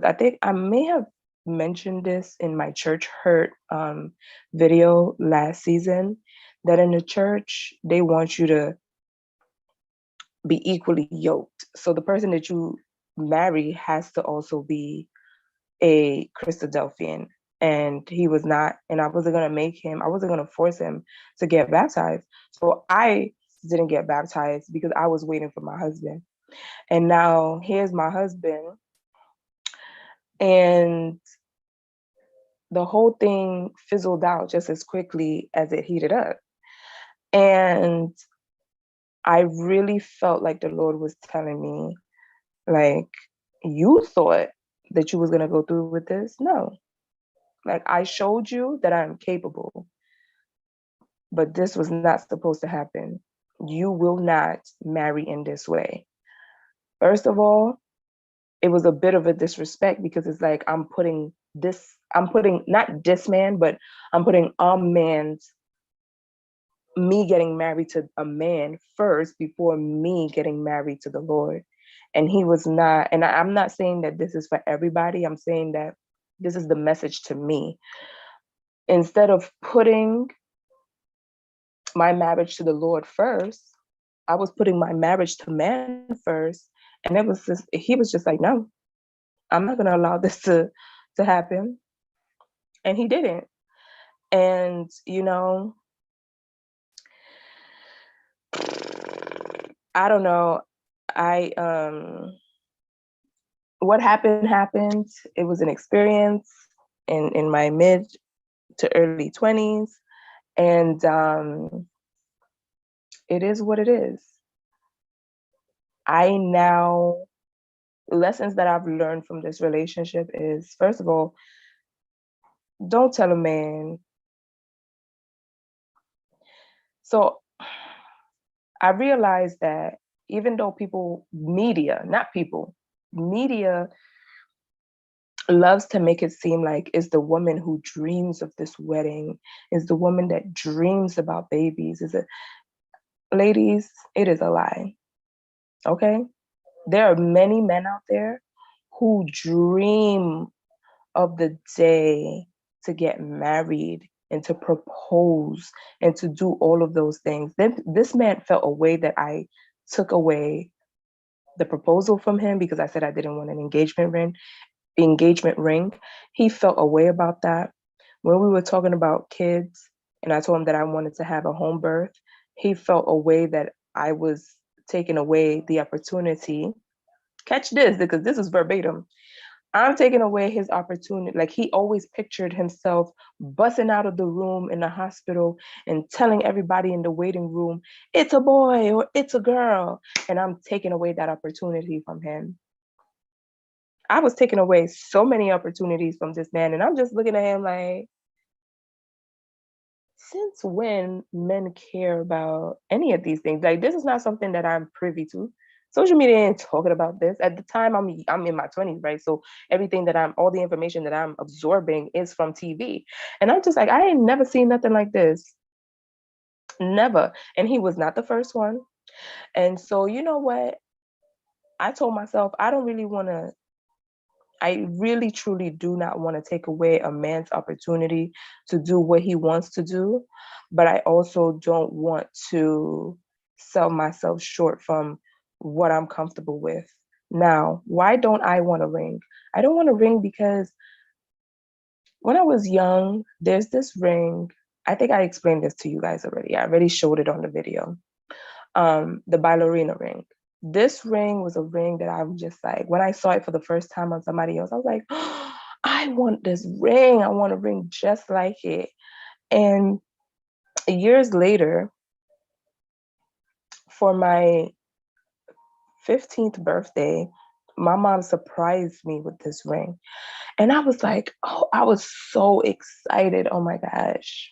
I think I may have mentioned this in my church hurt video last season, that in the church, they want you to be equally yoked. So the person that you marry has to also be a Christadelphian. And he was not, and I wasn't going to force him to get baptized. So I didn't get baptized because I was waiting for my husband. And now here's my husband, and the whole thing fizzled out just as quickly as it heated up. And I really felt like the Lord was telling me, like, you thought that you was going to go through with this? No. Like, I showed you that I'm capable, but this was not supposed to happen. You will not marry in this way. First of all, it was a bit of a disrespect, because it's like I'm putting not this man, but I'm putting me getting married to a man first before me getting married to the Lord. And he was not, and I'm not saying that this is for everybody. I'm saying that this is the message to me. Instead of putting my marriage to the Lord first, I was putting my marriage to man first, and he was just like, no, I'm not gonna allow this to happen. And he didn't. And I don't know. I What happened. It was an experience in my mid to early 20s, and it is what it is. I now Lessons that I've learned from this relationship is, first of all, don't tell a man. So I realized that even though media loves to make it seem like it's the woman who dreams of this wedding, is the woman that dreams about babies. Ladies, it is a lie. Okay? There are many men out there who dream of the day to get married and to propose and to do all of those things. Then this man felt a way that I took away the proposal from him because I said I didn't want an engagement ring. He felt a way about that. When we were talking about kids and I told him that I wanted to have a home birth, he felt a way that I was taking away the opportunity. Catch this, because this is verbatim. I'm taking away his opportunity. Like, he always pictured himself busting out of the room in the hospital and telling everybody in the waiting room, it's a boy or it's a girl. And I'm taking away that opportunity from him. I was taking away so many opportunities from this man. And I'm just looking at him like, since when men care about any of these things? Like, this is not something that I'm privy to. Social media ain't talking about this. At the time, I'm in my 20s, right? So everything all the information that I'm absorbing is from TV. And I'm just like, I ain't never seen nothing like this. Never. And he was not the first one. And so, you know what? I told myself, I really truly do not want to take away a man's opportunity to do what he wants to do, but I also don't want to sell myself short from what I'm comfortable with. Now, why don't I want a ring? I don't want a ring because when I was young, there's this ring. I think I explained this to you guys already. I already showed it on the video. The ballerina ring. This ring was a ring that I'm just like, when I saw it for the first time on somebody else, I was like, oh, I want this ring. I want a ring just like it. And years later, for my 15th birthday, my mom surprised me with this ring. And I was like, oh, I was so excited. Oh my gosh.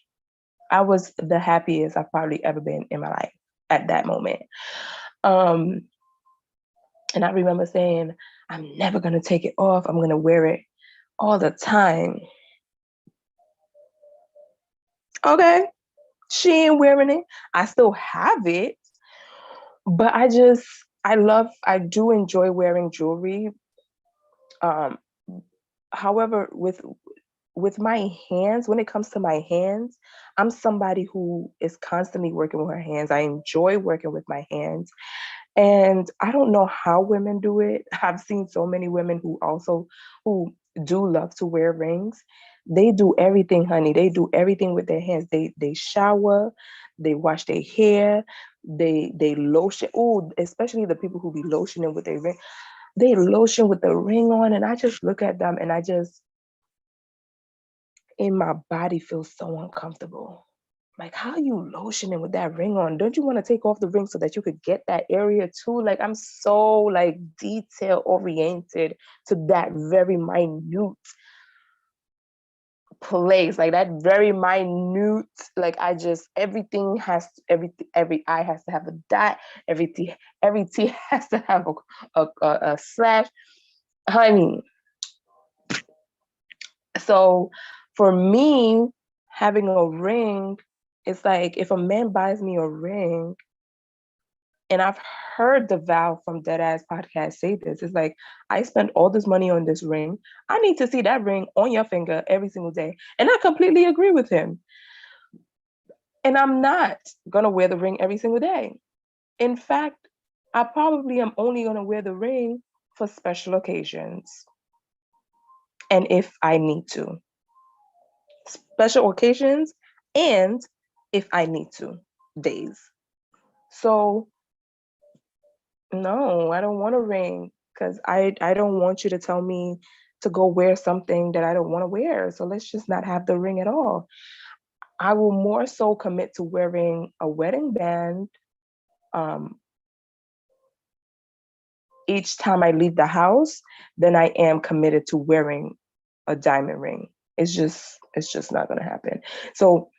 I was the happiest I've probably ever been in my life at that moment. And I remember saying, I'm never going to take it off. I'm going to wear it all the time. Okay, she ain't wearing it. I still have it. But I do enjoy wearing jewelry. Um, However, with my hands, when it comes to my hands, I'm somebody who is constantly working with her hands. I enjoy working with my hands. And I don't know how women do it. I've seen so many women who do love to wear rings. They do everything, honey. They do everything with their hands. They shower, they wash their hair, they lotion. Oh, especially the people who be lotioning with their ring. They lotion with the ring on, and I just look at them and in my body feels so uncomfortable. Like, how are you lotioning with that ring on? Don't you want to take off the ring so that you could get that area too? Like, I'm so like detail oriented to that very minute place, like that very minute, like every eye has to have a dot, every T has to have a slash. Honey, so for me, having a ring, it's like if a man buys me a ring, and I've heard the Vow from Deadass podcast say this, it's like, I spent all this money on this ring. I need to see that ring on your finger every single day. And I completely agree with him. And I'm not gonna wear the ring every single day. In fact, I probably am only going to wear the ring for special occasions and if I need to. Special occasions and if I need to days. So no, I don't want a ring because I don't want you to tell me to go wear something that I don't want to wear. So let's just not have the ring at all. I will more so commit to wearing a wedding band um, each time I leave the house than I am committed to wearing a diamond ring. It's just not gonna happen. So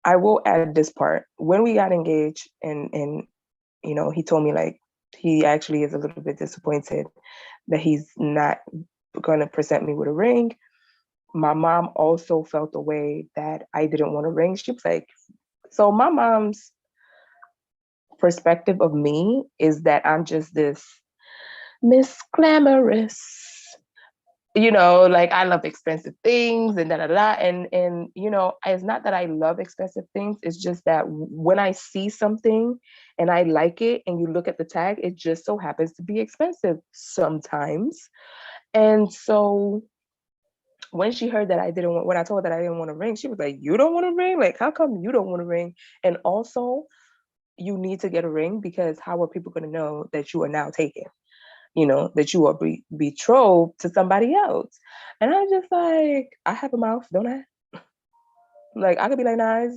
I will add this part. When we got engaged and he told me like he actually is a little bit disappointed that he's not gonna present me with a ring. My mom also felt the way that I didn't want a ring. She was like, so my mom's perspective of me is that I'm just this Miss Glamorous, like I love expensive things and da da da. And it's not that I love expensive things. It's just that when I see something and I like it and you look at the tag, it just so happens to be expensive sometimes. And so when she heard that when I told her that I didn't want a ring, she was like, "You don't want a ring? Like, how come you don't want a ring? And also, you need to get a ring because how are people going to know that you are now taken? That you are betrothed to somebody else." And I'm just like, I have a mouth, don't I? Like, I could be like, "Nah,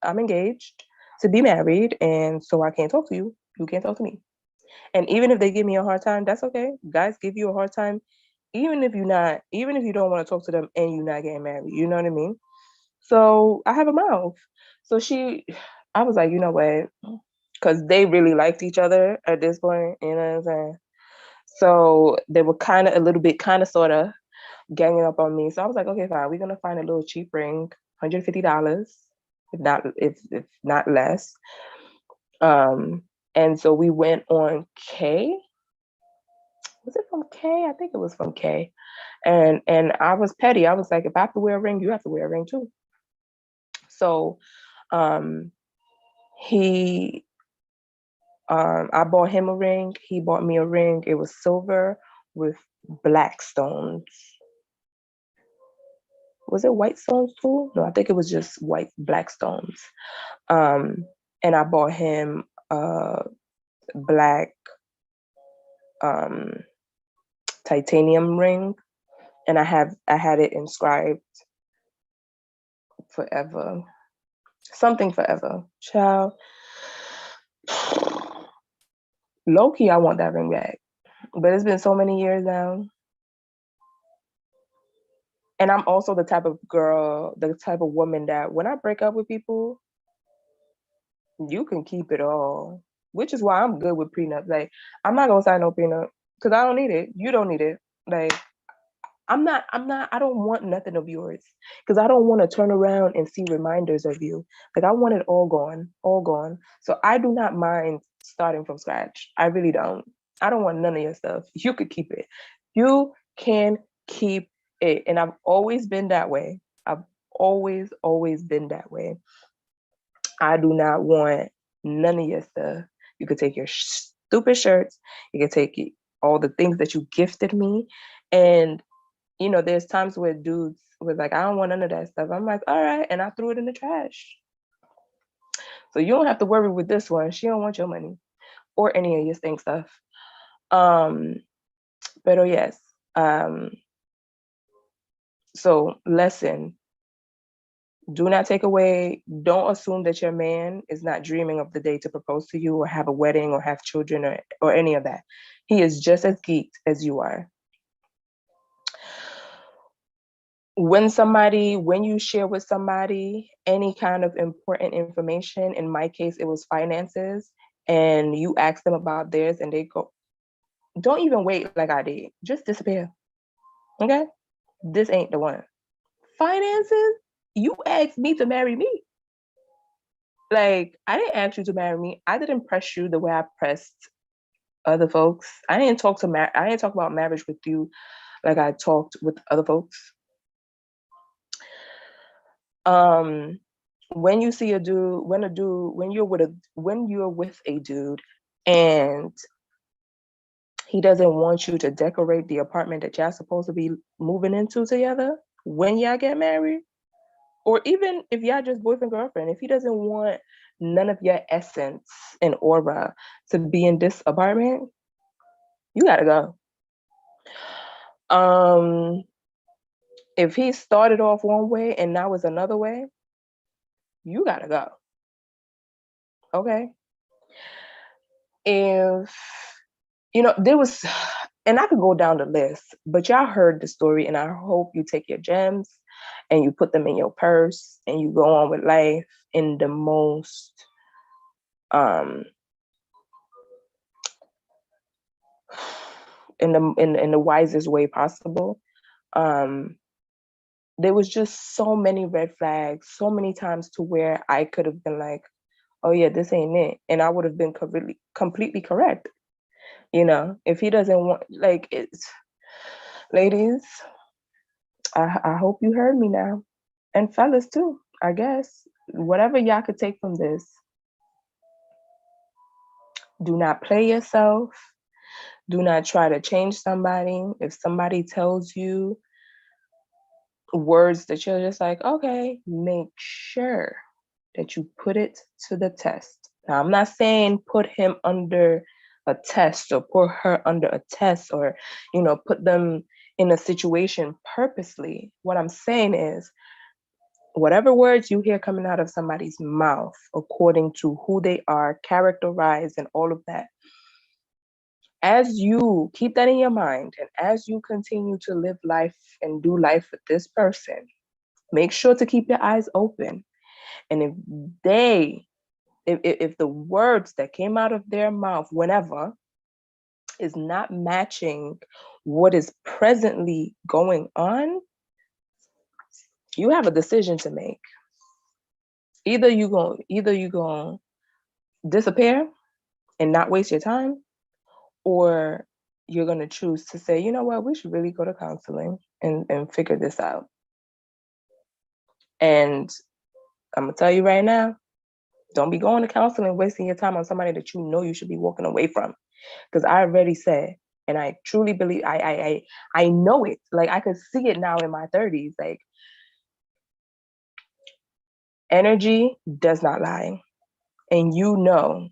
I'm engaged to be married, and so I can't talk to you. You can't talk to me." And even if they give me a hard time, that's okay. Guys give you a hard time, even if you don't want to talk to them and you're not getting married. You know what I mean? So I have a mouth. So I was like, you know what? Because they really liked each other at this point. You know what I'm saying? So they were kind of a little bit, kind of, sort of ganging up on me. So I was like, okay, fine. We're gonna find a little cheap ring, $150, if not less. And so we went on K. Was it from K? I think it was from K. And I was petty. I was like, if I have to wear a ring, you have to wear a ring too. So um, he I bought him a ring. He bought me a ring. It was silver with black stones. Was it white stones too? No, I think it was just black stones. Um, and I bought him a black um, titanium ring, and I had it inscribed forever, something forever. Child, low key, I want that ring back, but it's been so many years now. And I'm also the type of girl, the type of woman that when I break up with people, you can keep it all, which is why I'm good with prenups. Like, I'm not gonna sign no prenup because I don't need it. You don't need it. Like, I don't want nothing of yours because I don't want to turn around and see reminders of you. Like, I want it all gone, all gone. So I do not mind starting from scratch. I really don't. I don't want none of your stuff. You could keep it. You can keep it. And I've always been that way. I've always been that way. I do not want none of your stuff. You could take your stupid shirts. You could take all the things that you gifted me. And, there's times where dudes was like, I don't want none of that stuff. I'm like, all right. And I threw it in the trash. So you don't have to worry with this one. She don't want your money or any of your stink stuff. Pero yes. So lesson, do not take away, don't assume that your man is not dreaming of the day to propose to you or have a wedding or have children or any of that. He is just as geeked as you are. When you share with somebody any kind of important information, in my case, it was finances, and you ask them about theirs and they go, don't even wait like I did. Just disappear. Okay? This ain't the one. Finances? You asked me to marry me. Like, I didn't ask you to marry me. I didn't press you the way I pressed other folks. I didn't talk about marriage with you like I talked with other folks. when you see a dude, when you're with a dude and he doesn't want you to decorate the apartment that y'all supposed to be moving into together when y'all get married, or even if y'all just boyfriend girlfriend, if he doesn't want none of your essence and aura to be in this apartment, you gotta go. If he started off one way and now it's another way, you gotta go. Okay. If there was, and I could go down the list, but y'all heard the story, and I hope you take your gems and you put them in your purse and you go on with life in the most um in the wisest way possible. Um there was just so many red flags, so many times to where I could have been like, oh yeah, this ain't it. And I would have been completely correct. If he doesn't want, like, it's, ladies, I hope you heard me now. And fellas too, I guess. Whatever y'all could take from this, do not play yourself. Do not try to change somebody. If somebody tells you words that you're just like, okay, make sure that you put it to the test. Now, I'm not saying put him under a test or put her under a test or, put them in a situation purposely. What I'm saying is, whatever words you hear coming out of somebody's mouth, according to who they are, characterized, and all of that, as you keep that in your mind and as you continue to live life and do life with this person, make sure to keep your eyes open. And if the words that came out of their mouth, whenever, is not matching what is presently going on, you have a decision to make. Either you going to disappear and not waste your time, or you're going to choose to say, you know what, we should really go to counseling and figure this out. And I'm going to tell you right now, don't be going to counseling, wasting your time on somebody that you know you should be walking away from. Because I already said, and I truly believe, I know it. Like, I could see it now in my 30s. Like, energy does not lie. And you know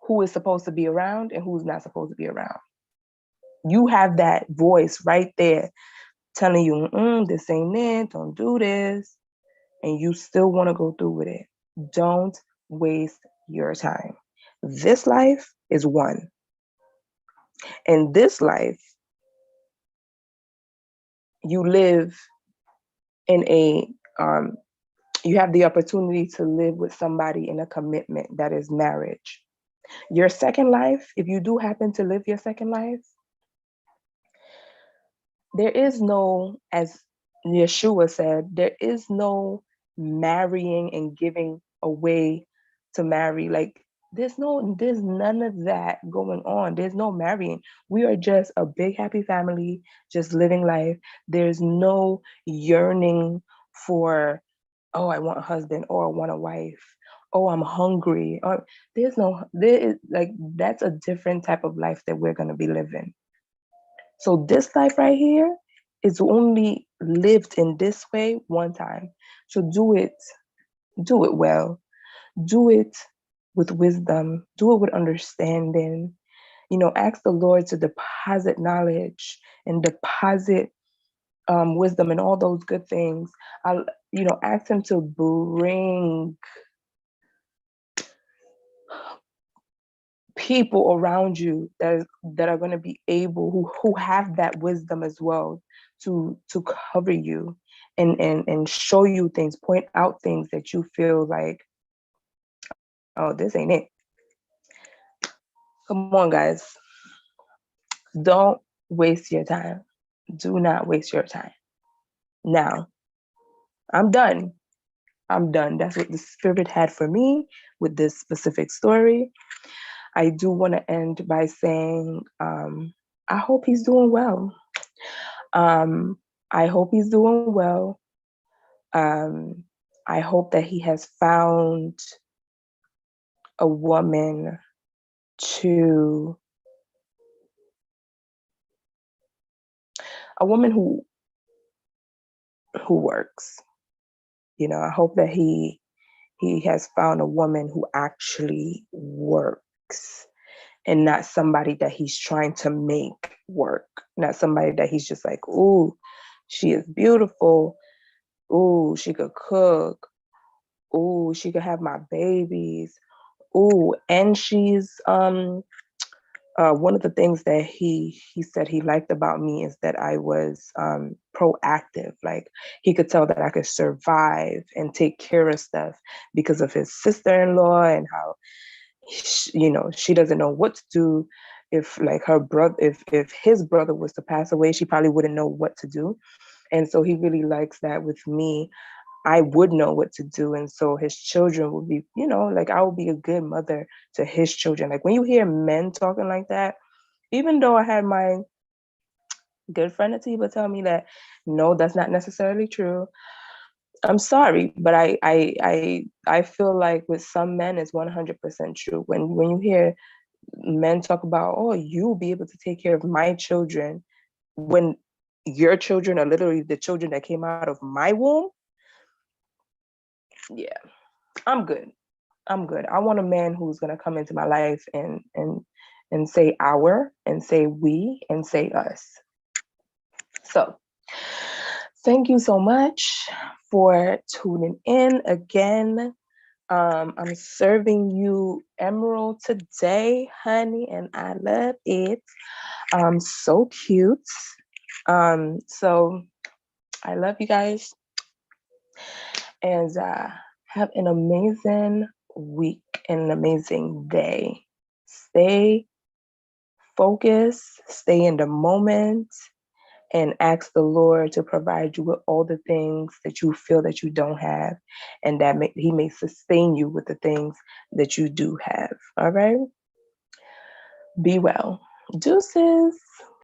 who is supposed to be around and who's not supposed to be around. You have that voice right there telling you, this ain't it, don't do this, and you still want to go through with it. Don't waste your time. This life is one. And this life, you live in you have the opportunity to live with somebody in a commitment that is marriage. Your second life, if you do happen to live your second life, there is no, as Yeshua said, there is no marrying and giving away to marry. Like, there's none of that going on. There's no marrying. We are just a big happy family, just living life. There's no yearning for, oh, I want a husband, or I want a wife, oh, I'm hungry. Or that's a different type of life that we're gonna be living. So this life right here is only lived in this way one time. So do it well. Do it with wisdom. Do it with understanding. Ask the Lord to deposit knowledge and deposit wisdom and all those good things. Ask him to bring people around you that are going to be able, who have that wisdom as well, to cover you and show you things, point out things that you feel like, oh, this ain't it. Come on, guys. Don't waste your time. Do not waste your time. Now, I'm done. That's what the Spirit had for me with this specific story. I do want to end by saying, I hope he's doing well. I hope he's doing well. Um, I hope that he has found a woman to a woman who works. You know, I hope that he has found a woman who actually works and not somebody that he's trying to make work, not somebody that he's just like, ooh, she is beautiful. Ooh, she could cook. Ooh, she could have my babies. Ooh, and she's one of the things that he said he liked about me is that I was proactive. Like he could tell that I could survive and take care of stuff because of his sister-in-law and how she doesn't know what to do. If like her brother, if his brother was to pass away, she probably wouldn't know what to do. And so he really likes that with me. I would know what to do. And so his children would be, like I would be a good mother to his children. Like when you hear men talking like that, even though I had my good friend Atiba tell me that no, that's not necessarily true. I'm sorry, but I feel like with some men it's 100% true. When you hear men talk about, oh, you'll be able to take care of my children when your children are literally the children that came out of my womb. Yeah, I'm good. I'm good. I want a man who's gonna come into my life and say our and say we and say us. So thank you so much for tuning in again. I'm serving you emerald today, honey, and I love it. So cute. So I love you guys, and have an amazing week and an amazing day. Stay focused, stay in the moment, and ask the Lord to provide you with all the things that you feel that you don't have, and that He may sustain you with the things that you do have. All right? Be well. Deuces.